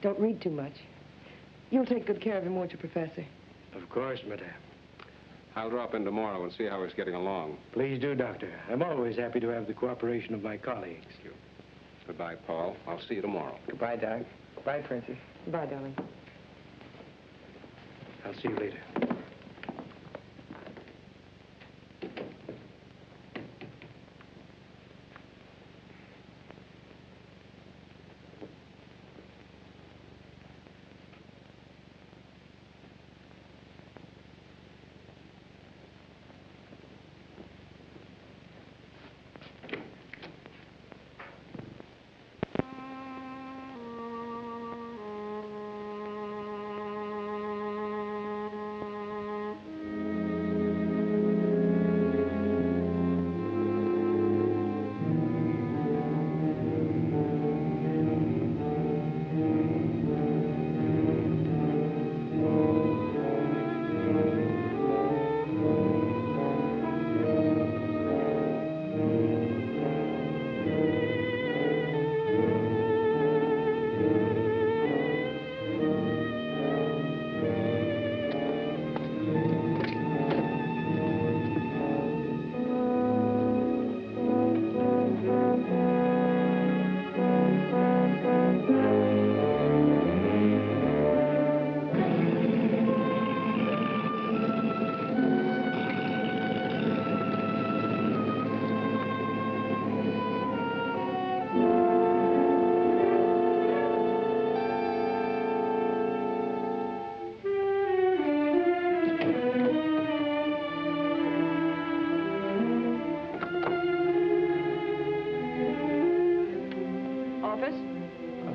Don't read too much. You'll take good care of him, won't you, Professor? Of course, Madame. I'll drop in tomorrow and see how he's getting along. Please do, Doctor. I'm always happy to have the cooperation of my colleagues. Thank you. Goodbye, Paul. I'll see you tomorrow. Goodbye, Doc. Goodbye, Princess. Goodbye, darling. I'll see you later.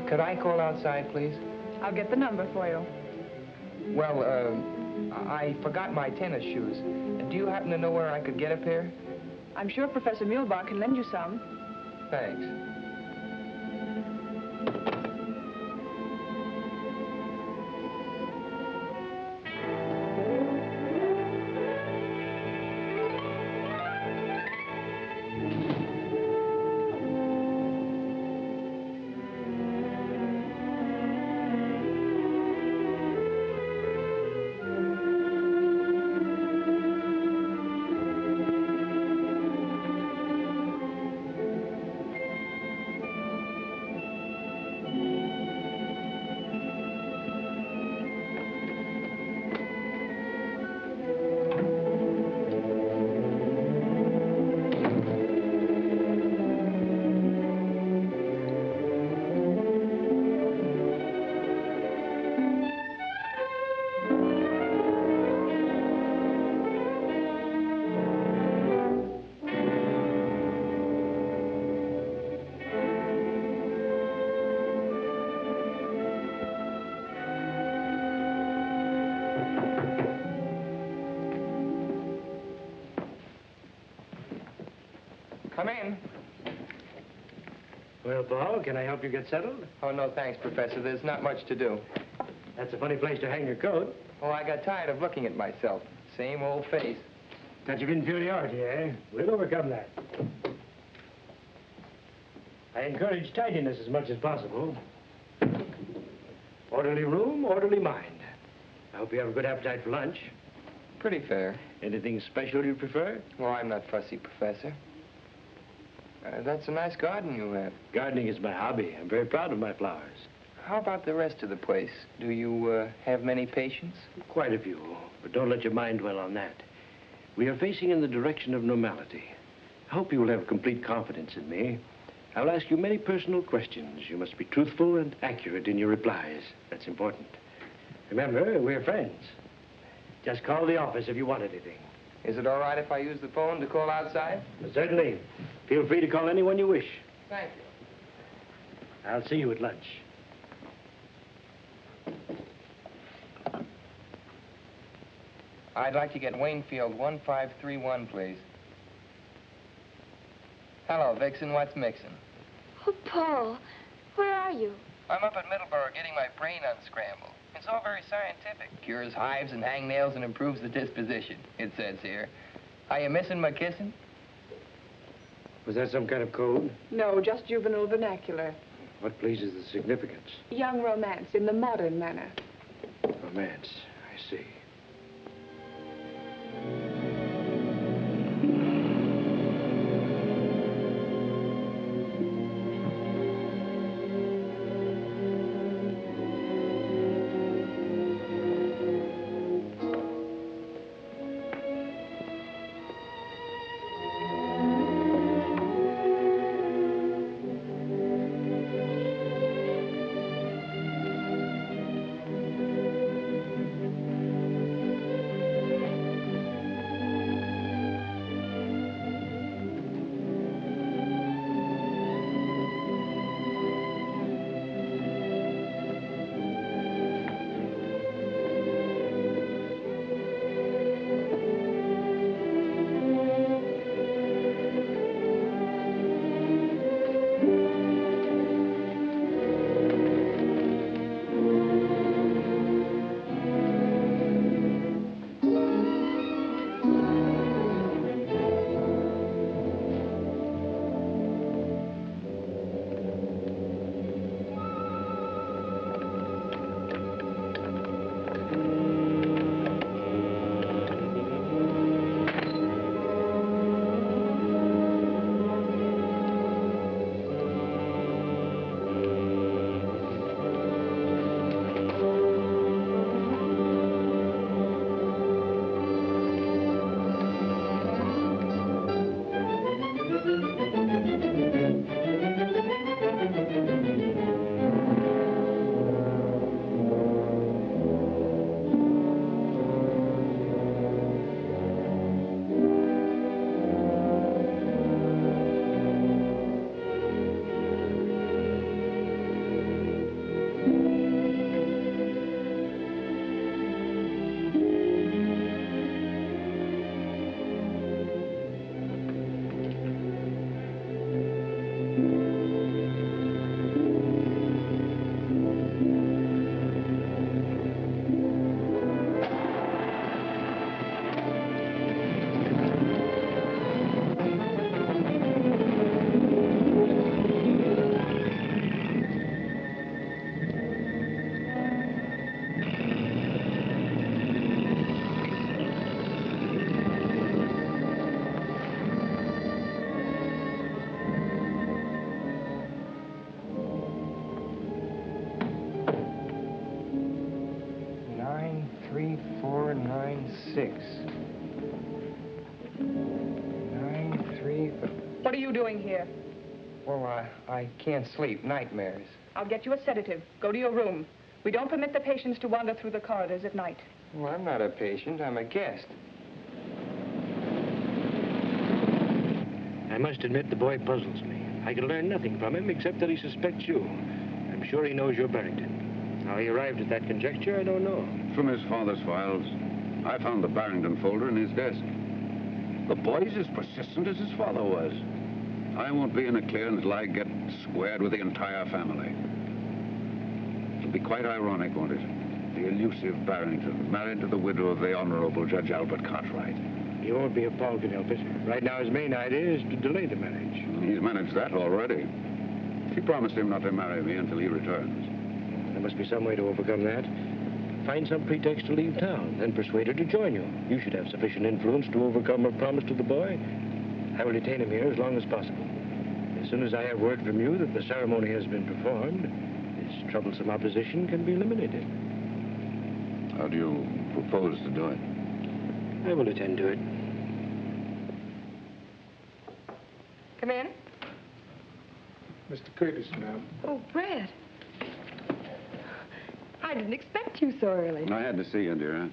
Could I call outside, please? I'll get the number for you. Well, I forgot my tennis shoes. Do you happen to know where I could get a pair? I'm sure Professor Mulbach can lend you some. Thanks. Come in. Well, Paul, can I help you get settled? Oh, no, thanks, Professor. There's not much to do. That's a funny place to hang your coat. Oh, I got tired of looking at myself. Same old face. Touch of inferiority, eh? We'll overcome that. I encourage tidiness as much as possible. Orderly room, orderly mind. I hope you have a good appetite for lunch. Pretty fair. Anything special you prefer? Well, I'm not fussy, Professor. That's a nice garden you have. Gardening is my hobby. I'm very proud of my flowers. How about the rest of the place? Do you have many patients? Quite a few, but don't let your mind dwell on that. We are facing in the direction of normality. I hope you will have complete confidence in me. I will ask you many personal questions. You must be truthful and accurate in your replies. That's important. Remember, we're friends. Just call the office if you want anything. Is it all right if I use the phone to call outside? Certainly. Feel free to call anyone you wish. Thank you. I'll see you at lunch. I'd like to get Waynfield 1531, please. Hello, Vixen. What's mixin'? Oh, Paul, where are you? I'm up at Middleborough getting my brain unscrambled. It's all very scientific. Cures hives and hangnails and improves the disposition, it says here. Are you missing my kissing? Was that some kind of code? No, just juvenile vernacular. What pleases the significance? Young romance in the modern manner. Romance. I see. What are you doing here? Well, I can't sleep. Nightmares. I'll get you a sedative. Go to your room. We don't permit the patients to wander through the corridors at night. Well, I'm not a patient. I'm a guest. I must admit the boy puzzles me. I can learn nothing from him except that he suspects you. I'm sure he knows you're Barrington. How he arrived at that conjecture, I don't know. From his father's files, I found the Barrington folder in his desk. The boy's as persistent as his father was. I won't be in the clear until I get squared with the entire family. It'll be quite ironic, won't it? The elusive Barrington, married to the widow of the Honorable Judge Albert Cartwright. He won't be if Paul can help it. Right now, his main idea is to delay the marriage. He's managed that already. She promised him not to marry me until he returns. There must be some way to overcome that. Find some pretext to leave town, then persuade her to join you. You should have sufficient influence to overcome her promise to the boy. I will detain him here as long as possible. As soon as I have word from you that the ceremony has been performed, this troublesome opposition can be eliminated. How do you propose to do it? I will attend to it. Come in. Mr. Curtis, ma'am. Oh, Brett. I didn't expect you so early. I had to see you, dear.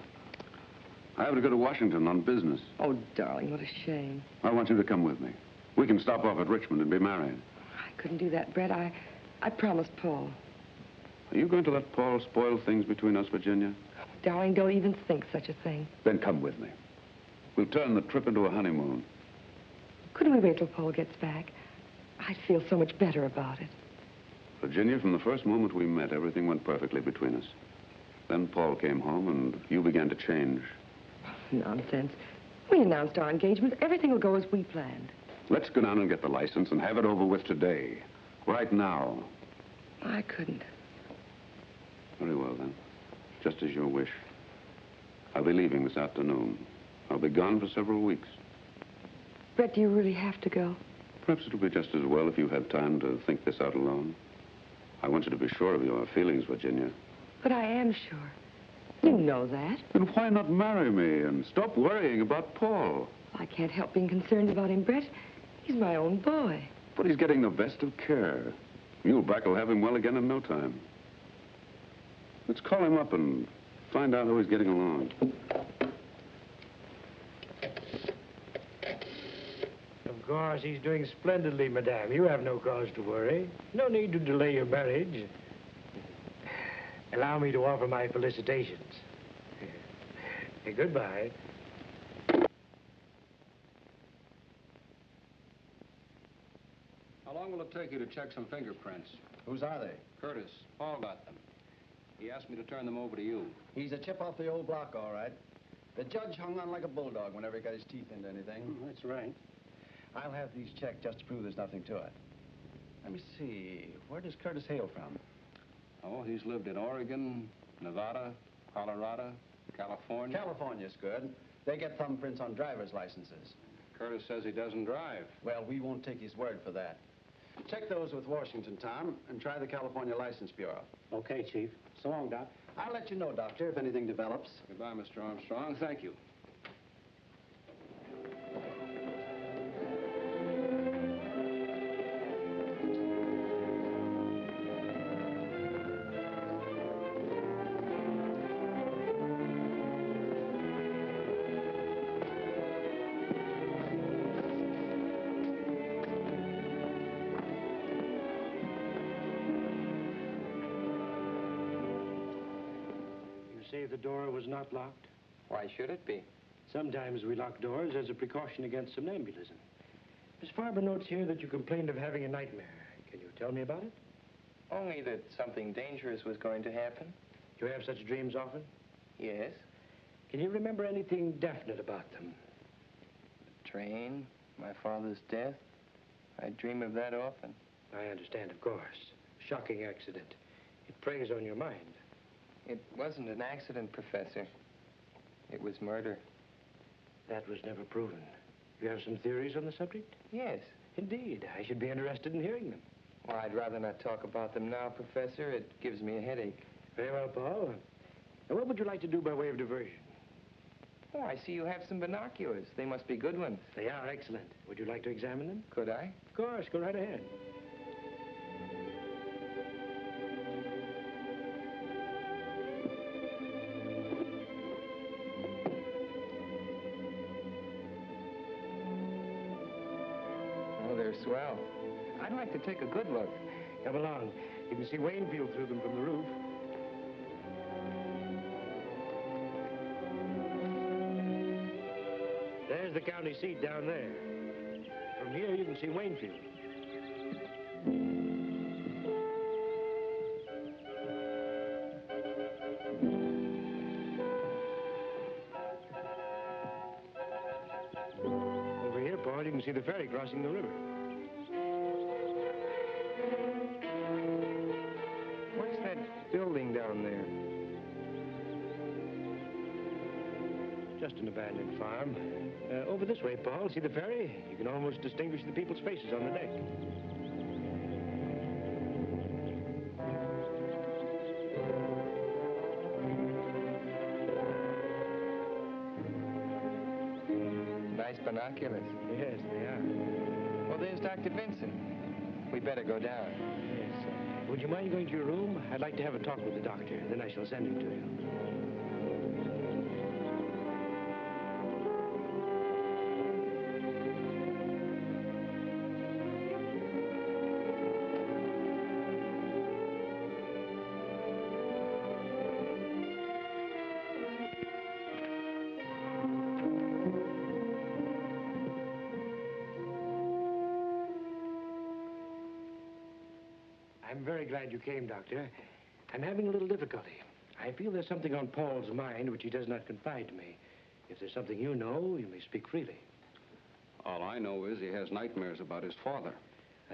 I have to go to Washington on business. Oh, darling, what a shame. I want you to come with me. We can stop off at Richmond and be married. I couldn't do that, Brett. I promised Paul. Are you going to let Paul spoil things between us, Virginia? Darling, don't even think such a thing. Then come with me. We'll turn the trip into a honeymoon. Couldn't we wait till Paul gets back? I'd feel so much better about it. Virginia, from the first moment we met, everything went perfectly between us. Then Paul came home, and you began to change. Nonsense. We announced our engagement. Everything will go as we planned. Let's go down and get the license and have it over with today. Right now. I couldn't. Very well, then. Just as you wish. I'll be leaving this afternoon. I'll be gone for several weeks. Brett, do you really have to go? Perhaps it'll be just as well if you had time to think this out alone. I want you to be sure of your feelings, Virginia. But I am sure. You know that. Then why not marry me and stop worrying about Paul? I can't help being concerned about him, Brett. He's my own boy. But he's getting the best of care. Muleback will have him well again in no time. Let's call him up and find out how he's getting along. Of course, he's doing splendidly, madame. You have no cause to worry. No need to delay your marriage. Allow me to offer my felicitations. Goodbye. How long will it take you to check some fingerprints? Whose are they? Curtis. Paul got them. He asked me to turn them over to you. He's a chip off the old block, all right. The judge hung on like a bulldog whenever he got his teeth into anything. That's right. I'll have these checked just to prove there's nothing to it. Let me see. Where does Curtis hail from? Oh, he's lived in Oregon, Nevada, Colorado, California. California's good. They get thumbprints on driver's licenses. Curtis says he doesn't drive. Well, we won't take his word for that. Check those with Washington, Tom, and try the California License Bureau. Okay, Chief. So long, Doc. I'll let you know, Doctor, if anything develops. Goodbye, Mr. Armstrong. Thank you. Say the door was not locked? Why should it be? Sometimes we lock doors as a precaution against somnambulism. Miss Farber notes here that you complained of having a nightmare. Can you tell me about it? Only that something dangerous was going to happen. Do you have such dreams often? Yes. Can you remember anything definite about them? The train, my father's death. I dream of that often. I understand, of course. Shocking accident. It preys on your mind. It wasn't an accident, Professor. It was murder. That was never proven. You have some theories on the subject? Yes. Indeed. I should be interested in hearing them. Well, I'd rather not talk about them now, Professor. It gives me a headache. Very well, Paul. Now, what would you like to do by way of diversion? Oh, I see you have some binoculars. They must be good ones. They are excellent. Would you like to examine them? Could I? Of course. Go right ahead. Swell. I'd like to take a good look. Come along. You can see Waynfield through them from the roof. There's the county seat down there. From here, you can see Waynfield. and see the ferry crossing the river. What's that building down there? Just an abandoned farm. Over this way, Paul. See the ferry? You can almost distinguish the people's faces on the deck. Nice binoculars. Yes, they are. Well, there's Dr. Vincent. We better go down. Yes. Would you mind going to your room? I'd like to have a talk with the doctor. Then I shall send him to you. I'm very glad you came, Doctor. I'm having a little difficulty. I feel there's something on Paul's mind which he does not confide to me. If there's something you know, you may speak freely. All I know is he has nightmares about his father.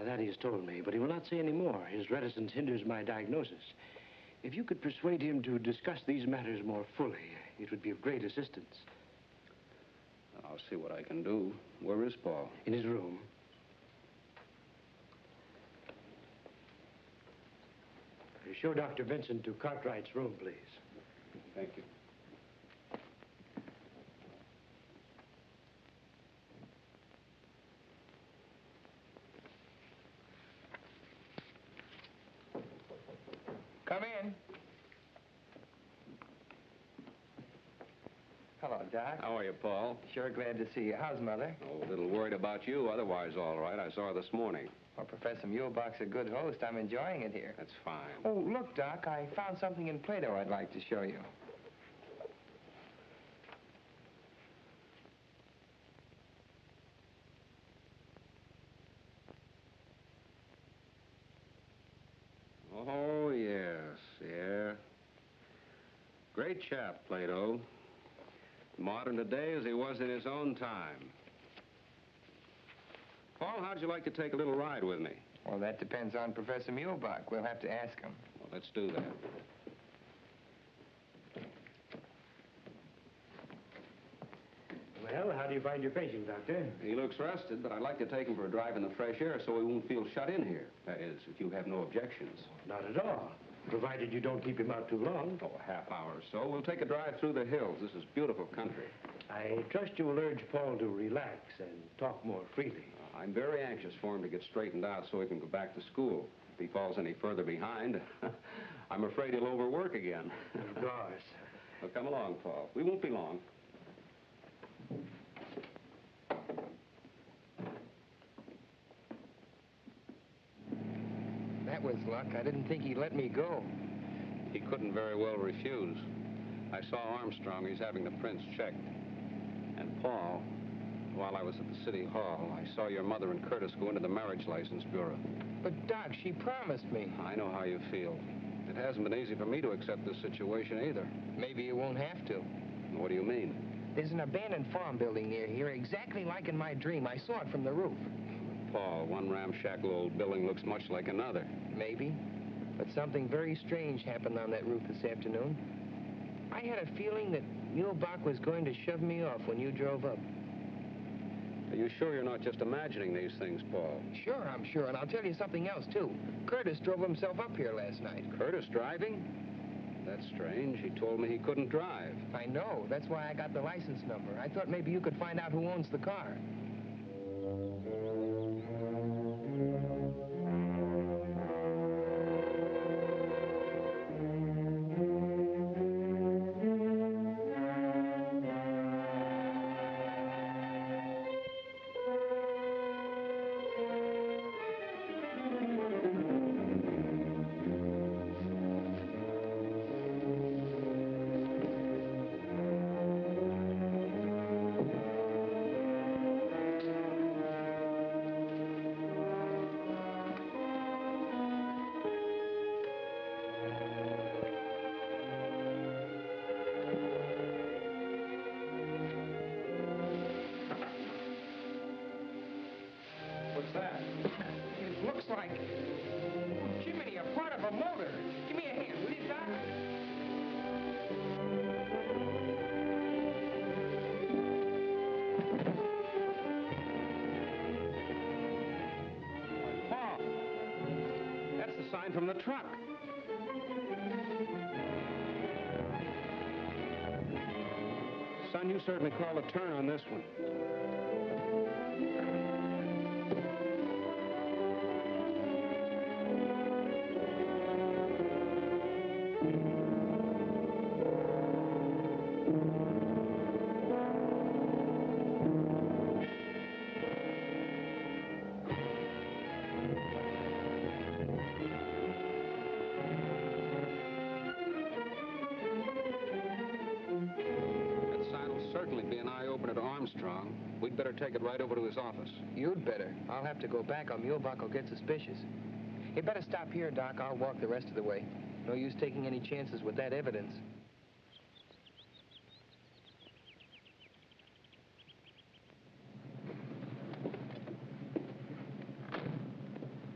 That he has told me, but he will not say any more. His reticence hinders my diagnosis. If you could persuade him to discuss these matters more fully, it would be of great assistance. I'll see what I can do. Where is Paul? In his room. Show Dr. Vincent to Cartwright's room, please. Thank you. Come in. Hello, Doc. How are you, Paul? Sure glad to see you. How's Mother? Oh, a little worried about you. Otherwise, all right. I saw her this morning. Well, Professor Muehlbach's a good host. I'm enjoying it here. That's fine. Oh, look, Doc, I found something in Plato I'd like to show you. Oh, yes, yeah. Great chap, Plato. Modern today as he was in his own time. Paul, how'd you like to take a little ride with me? Well, that depends on Professor Muehlbach. We'll have to ask him. Well, let's do that. Well, how do you find your patient, Doctor? He looks rested, but I'd like to take him for a drive in the fresh air so he won't feel shut in here. That is, if you have no objections. Not at all. Provided you don't keep him out too long. Oh, a half hour or so. We'll take a drive through the hills. This is beautiful country. I trust you will urge Paul to relax and talk more freely. I'm very anxious for him to get straightened out so he can go back to school. If he falls any further behind, I'm afraid he'll overwork again. Of course. Well, come along, Paul. We won't be long. That was luck. I didn't think he'd let me go. He couldn't very well refuse. I saw Armstrong. He's having the prints checked. And Paul, while I was at the city hall, I saw your mother and Curtis go into the marriage license bureau. But, Doc, she promised me. I know how you feel. It hasn't been easy for me to accept this situation either. Maybe you won't have to. What do you mean? There's an abandoned farm building near here, exactly like in my dream. I saw it from the roof. Paul, one ramshackle old building looks much like another. Maybe. But something very strange happened on that roof this afternoon. I had a feeling that Muehlbach was going to shove me off when you drove up. Are you sure you're not just imagining these things, Paul? Sure, I'm sure. And I'll tell you something else, too. Curtis drove himself up here last night. Curtis driving? That's strange. He told me he couldn't drive. I know. That's why I got the license number. I thought maybe you could find out who owns the car. looks like... Oh, Jiminy, a part of a motor. Give me a hand, will you, Doc? Paul, that's the sign from the truck. Son, you certainly called a turn on this one. We'd better take it right over to his office. You'd better. I'll have to go back or Muehlbach will get suspicious. You better stop here, Doc. I'll walk the rest of the way. No use taking any chances with that evidence.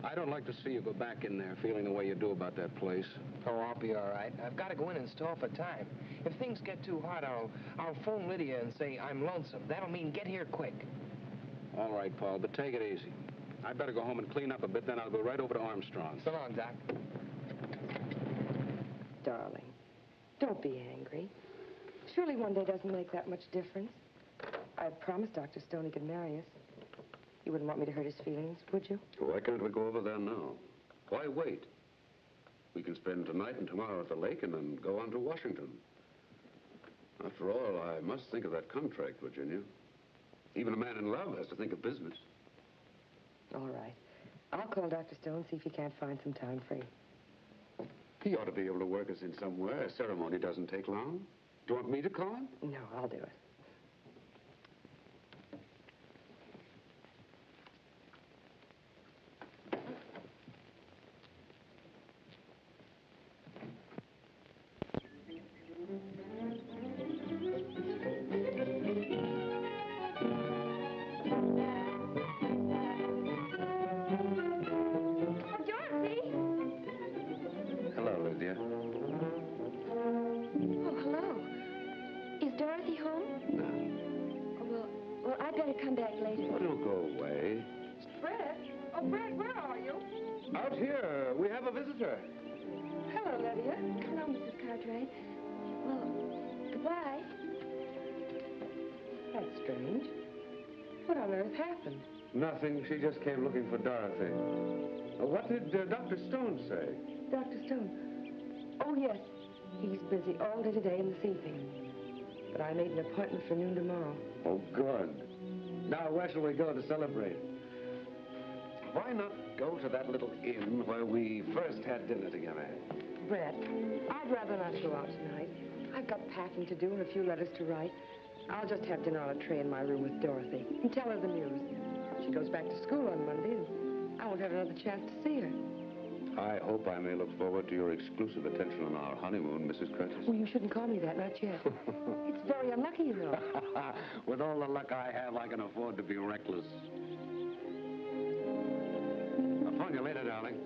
I don't like to see you go back in there feeling the way you do about that place. Oh, I'll be all right. I've got to go in and stall for time. If things get too hot, I'll phone Lydia and say I'm lonesome. That'll mean get here quick. All right, Paul, but take it easy. I better go home and clean up a bit, then I'll go right over to Armstrong's. So long, Doc. Darling, don't be angry. Surely one day doesn't make that much difference. I promised Dr. Stone he could marry us. You wouldn't want me to hurt his feelings, would you? Why can't we go over there now? Why wait? We can spend tonight and tomorrow at the lake and then go on to Washington. After all, I must think of that contract, Virginia. Even a man in love has to think of business. All right. I'll call Dr. Stone, see if he can't find some time free. He ought to be able to work us in somewhere. A ceremony doesn't take long. Do you want me to call him? No, I'll do it. Hello, Lydia. Hello, Mrs. Cartwright. Well, goodbye. That's strange. What on earth happened? Nothing. She just came looking for Dorothy. What did Dr. Stone say? Dr. Stone? Oh, yes. He's busy all day today and this evening. But I made an appointment for noon tomorrow. Oh, good. Now, where shall we go to celebrate? Why not go to that little inn where we first had dinner together? Brett, I'd rather not go out tonight. I've got packing to do and a few letters to write. I'll just have dinner on a tray in my room with Dorothy and tell her the news. She goes back to school on Monday, and I won't have another chance to see her. I hope I may look forward to your exclusive attention on our honeymoon, Mrs. Curtis. Well, you shouldn't call me that, not yet. It's very unlucky, you know. With all the luck I have, I can afford to be reckless. I'll phone you later, darling.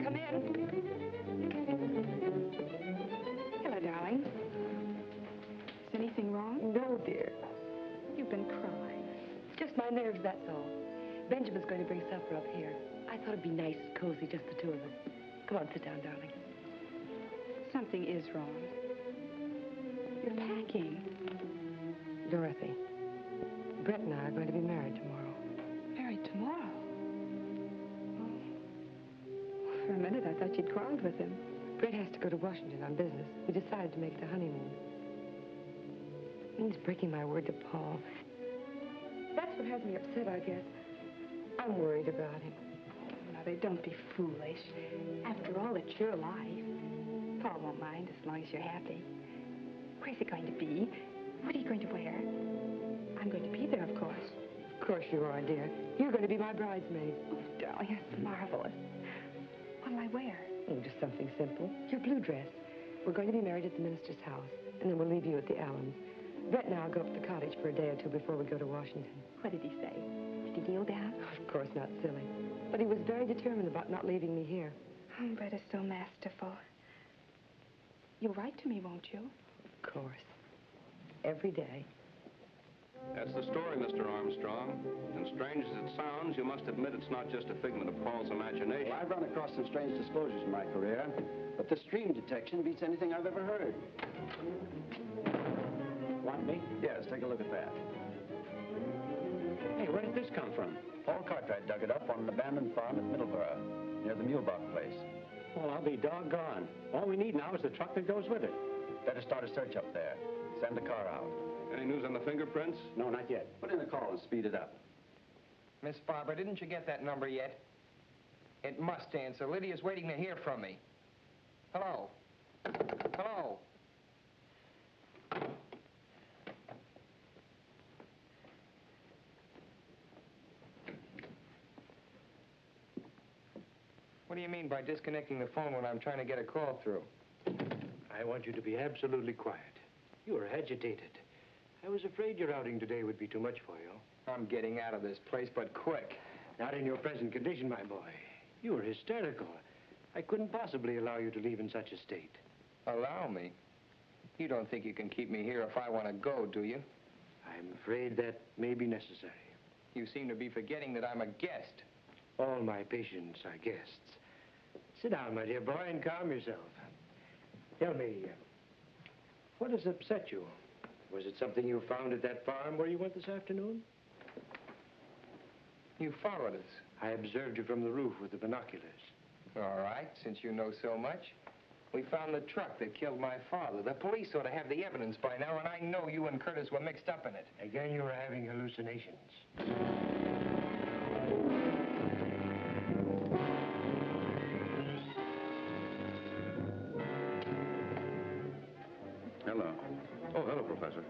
Come in. Hello, darling. Is anything wrong? No, dear. You've been crying. Just my nerves, that's all. Benjamin's going to bring supper up here. I thought it'd be nice and cozy, just the two of us. Come on, sit down, darling. Something is wrong. You're packing. Dorothy, Brett and I are going to be married tomorrow. Married tomorrow? Oh. For a minute, I thought you'd quarreled with him. Brett has to go to Washington on business. We decided to make the honeymoon. It means breaking my word to Paul. That's what has me upset, I guess. I'm worried about him. Mother, don't be foolish. After all, it's your life. Paul won't mind as long as you're happy. Where's he going to be? What are you going to wear? I'm going to be there, of course. course you are, dear. You're going to be my bridesmaid. Oh, darling, it's marvelous. What'll I wear? Oh, just something simple. Your blue dress. We're going to be married at the minister's house, and then we'll leave you at the Allens. Brett and I'll go up to the cottage for a day or two before we go to Washington. What did he say? Did he kneel down? Of course not, silly. But he was very determined about not leaving me here. Oh, Brett is so masterful. You'll write to me, won't you? Of course. Every day. That's the story, Mr. Armstrong. And strange as it sounds, you must admit it's not just a figment of Paul's imagination. Well, I've run across some strange disclosures in my career, but this dream detection beats anything I've ever heard. Want me? Yes, take a look at that. Hey, where did this come from? Paul Cartwright dug it up on an abandoned farm at Middleborough, near the Mulebach place. Well, I'll be doggone. All we need now is the truck that goes with it. Better start a search up there. Send a car out. Any news on the fingerprints? No, not yet. Put in a call and speed it up. Miss Farber, didn't you get that number yet? It must answer. Lydia's waiting to hear from me. Hello? Hello? What do you mean by disconnecting the phone when I'm trying to get a call through? I want you to be absolutely quiet. You are agitated. I was afraid your outing today would be too much for you. I'm getting out of this place, but quick. Not in your present condition, my boy. You are hysterical. I couldn't possibly allow you to leave in such a state. Allow me? You don't think you can keep me here if I want to go, do you? I'm afraid that may be necessary. You seem to be forgetting that I'm a guest. All my patients are guests. Sit down, my dear boy, and calm yourself. Tell me, what has upset you? Was it something you found at that farm where you went this afternoon? You followed us. I observed you from the roof with the binoculars. All right, since you know so much. We found the truck that killed my father. The police ought to have the evidence by now, and I know you and Curtis were mixed up in it. Again, you were having hallucinations. Hello. Oh, hello, Professor.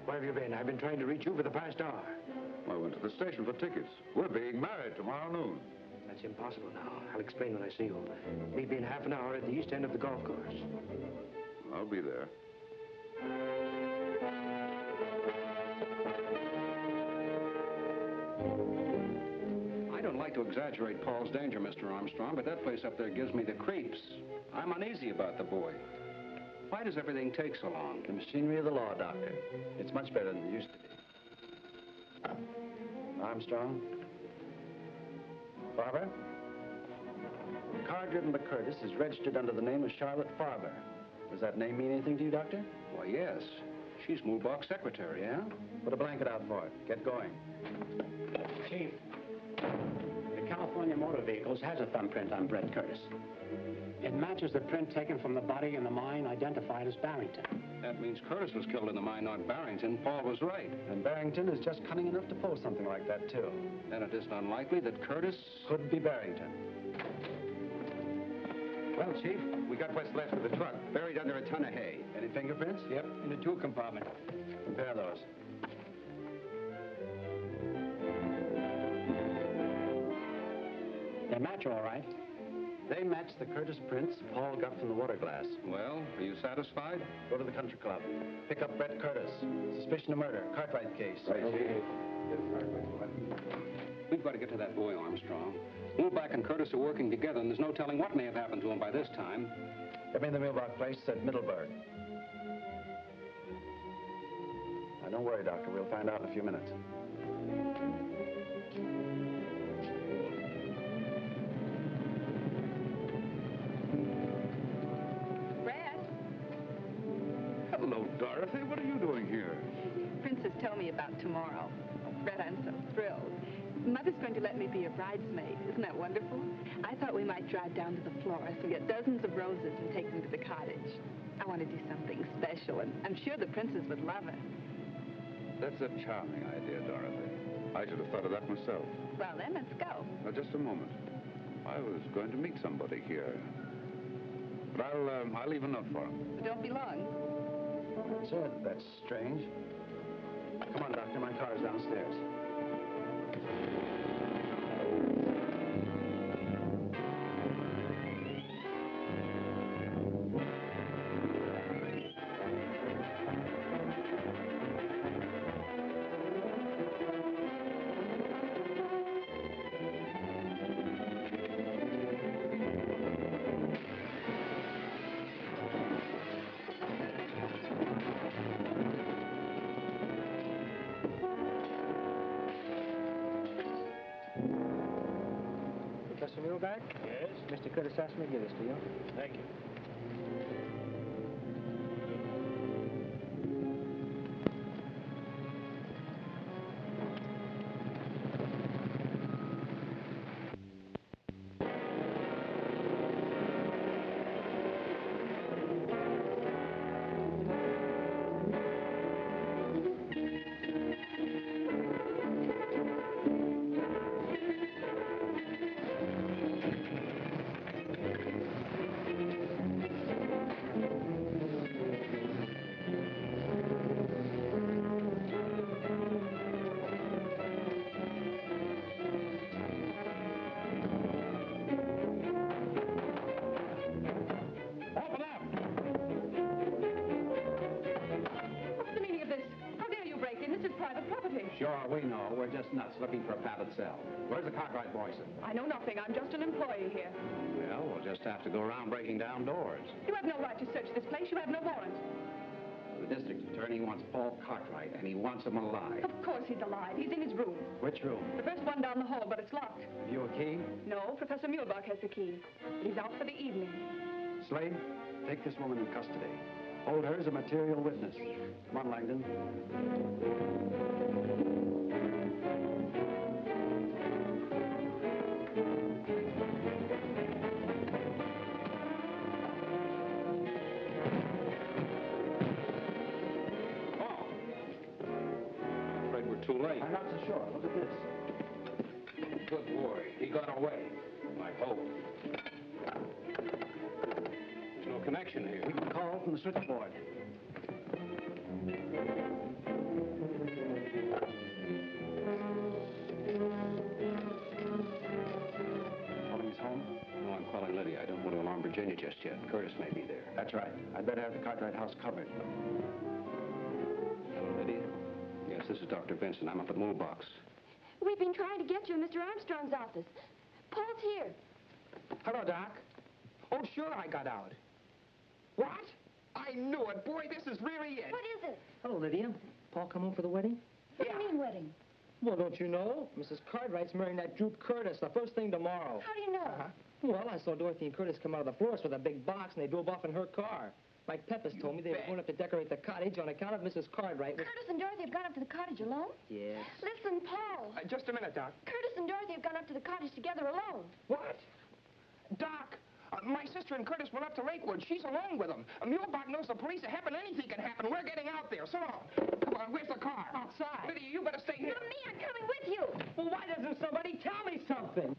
Where have you been? I've been trying to reach you for the past hour. I went to the station for tickets. We're being married tomorrow noon. That's impossible now. I'll explain when I see you. Meet me in half an hour at the east end of the golf course. I'll be there. I don't like to exaggerate Paul's danger, Mr. Armstrong, but that place up there gives me the creeps. I'm uneasy about the boy. Why does everything take so long? The machinery of the law, Doctor. It's much better than it used to be. Armstrong? Farber? The car driven by Curtis is registered under the name of Charlotte Farber. Does that name mean anything to you, Doctor? Why, yes. She's Mulebach's secretary, yeah? Put a blanket out for it. Get going. Chief, the California Motor Vehicles has a thumbprint on Brett Curtis. It matches the print taken from the body in the mine identified as Barrington. That means Curtis was killed in the mine, not Barrington. Paul was right. And Barrington is just cunning enough to pull something like that, too. Then it isn't unlikely that Curtis... Could be Barrington. Well, Chief, we got what's left of the truck, buried under a ton of hay. Any fingerprints? Yep, in the tool compartment. Compare those. They match all right. They match the Curtis prints Paul got from the water glass. Well, are you satisfied? Go to the country club. Pick up Brett Curtis. Suspicion of murder. Cartwright case. Right, Chief. We've got to get to that boy, Armstrong. Mulebach and Curtis are working together, and there's no telling what may have happened to him by this time. Get me in the Mulebach place at Middleburg. Now, don't worry, Doctor. We'll find out in a few minutes. Hello, Dorothy. What are you doing here? Princess told me about tomorrow. Oh, Brett, I'm so thrilled. Mother's going to let me be a bridesmaid. Isn't that wonderful? I thought we might drive down to the florist and get dozens of roses and take them to the cottage. I want to do something special, and I'm sure the princess would love it. That's a charming idea, Dorothy. I should have thought of that myself. Well, then, let's go. Now, just a moment. I was going to meet somebody here. But I'll leave a note for him. But don't be long. That's it. That's strange. Come on, Doctor. My car's downstairs. Professor Muleback? Yes? Mr. Curtis asked me to give this to you. Thank you. Sure, we know. We're just nuts looking for a padded cell. Where's the Cartwright boys? I know nothing. I'm just an employee here. Well, we'll just have to go around breaking down doors. You have no right to search this place. You have no warrant. The district attorney wants Paul Cartwright, and he wants him alive. Of course he's alive. He's in his room. Which room? The first one down the hall, but it's locked. Have you a key? No, Professor Muleback has the key. He's out for the evening. Slade, take this woman in custody. Hold her as a material witness. Come on, Langdon. Too late. I'm not so sure. Look at this. Good boy. He got away. I hope. There's no connection here. We can call from the switchboard. Calling his home? No, I'm calling Lydia. I don't want to alarm Virginia just yet. Curtis may be there. That's right. I'd better have the Cartwright house covered. Hello, Lydia. Yes, this is Dr. Benson. I'm up at Mule Box. We've been trying to get you in Mr. Armstrong's office. Paul's here. Hello, Doc. Oh, sure, I got out. What? I knew it. Boy, this is really it. What is it? Hello, Lydia. Paul come home for the wedding? What do you mean, wedding? Well, don't you know? Mrs. Cartwright's marrying that Droop Curtis the first thing tomorrow. How do you know? Well, I saw Dorothy and Curtis come out of the florist with a big box, and they drove off in her car. Mike Pepys told me they were going up to decorate the cottage on account of Mrs. Cartwright. Curtis and Dorothy have gone up to the cottage alone? Yes. Listen, Paul. Just a minute, Doc. Curtis and Dorothy have gone up to the cottage together alone. What? Doc, my sister and Curtis went up to Lakewood. She's alone with them. Muleback knows the police are happen. Anything can happen. We're getting out there. So long. Come on, where's the car? Outside. Lydia, you better stay here. Not me. I'm coming with you. Well, why doesn't somebody tell me something?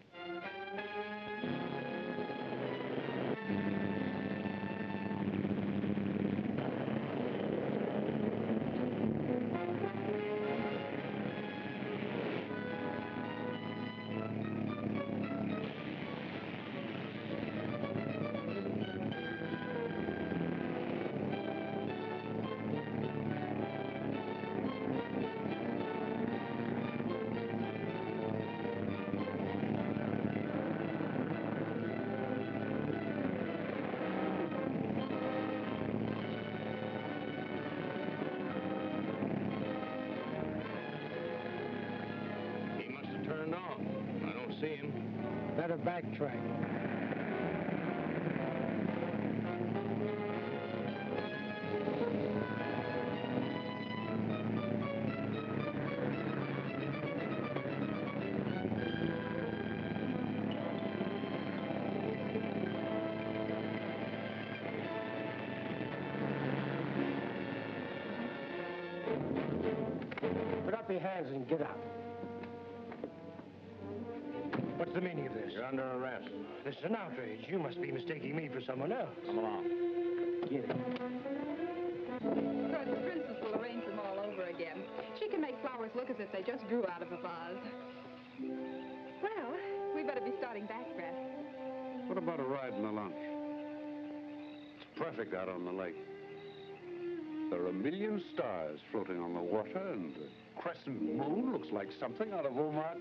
Better backtrack. Put up your hands and get out. What's the meaning of this? You're under arrest. This is an outrage. You must be mistaking me for someone else. Come along. Get it. Of course, the princess will arrange them all over again. She can make flowers look as if they just grew out of a vase. Well, we better be starting back, Brett. What about a ride in the launch? It's perfect out on the lake. There are a million stars floating on the water, and the crescent moon looks like something out of Ullmer.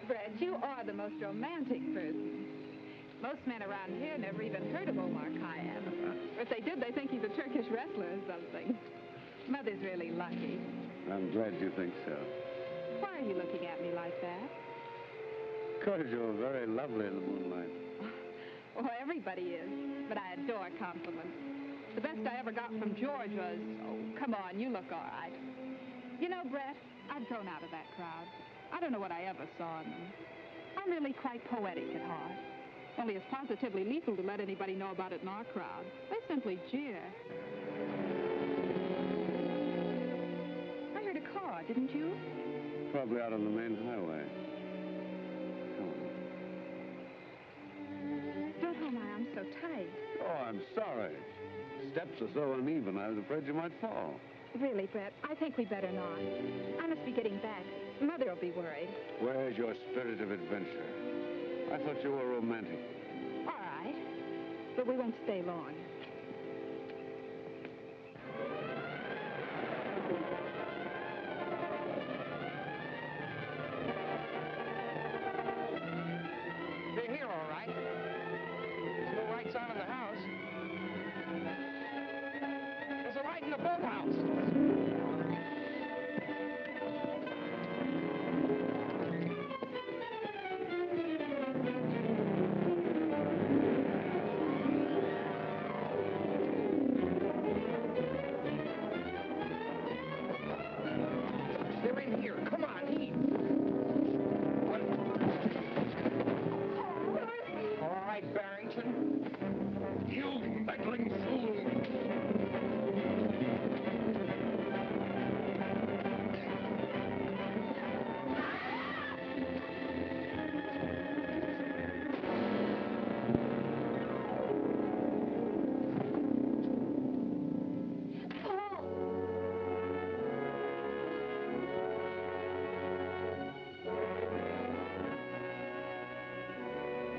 Brett, you are the most romantic person. Most men around here never even heard of Ullmer. If they did, they think he's a Turkish wrestler or something. Mother's really lucky. I'm glad you think so. Why are you looking at me like that? Because you're very lovely in the moonlight. Well, everybody is, but I adore compliments. The best I ever got from George was, oh, come on, you look all right. You know, Brett, I've grown out of that crowd. I don't know what I ever saw in them. I'm really quite poetic at heart. Only it's positively lethal to let anybody know about it in our crowd. They simply jeer. I heard a car, didn't you? Probably out on the main highway. Don't hold my arm so tight. Oh, I'm sorry. Steps are so uneven, I was afraid you might fall. Really, Brett, I think we better not. I must be getting back. Mother will be worried. Where's your spirit of adventure? I thought you were romantic. All right, but we won't stay long. They're here, all right. There's no lights on in the house. There's a light in the boathouse. They're in here. Come on, heave. What? All right, Barrington. You meddling fool.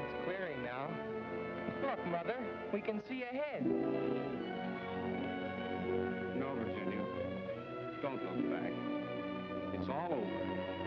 It's clearing now. Look, Mother, we can see ahead. No, Virginia. Don't look back. It's all over.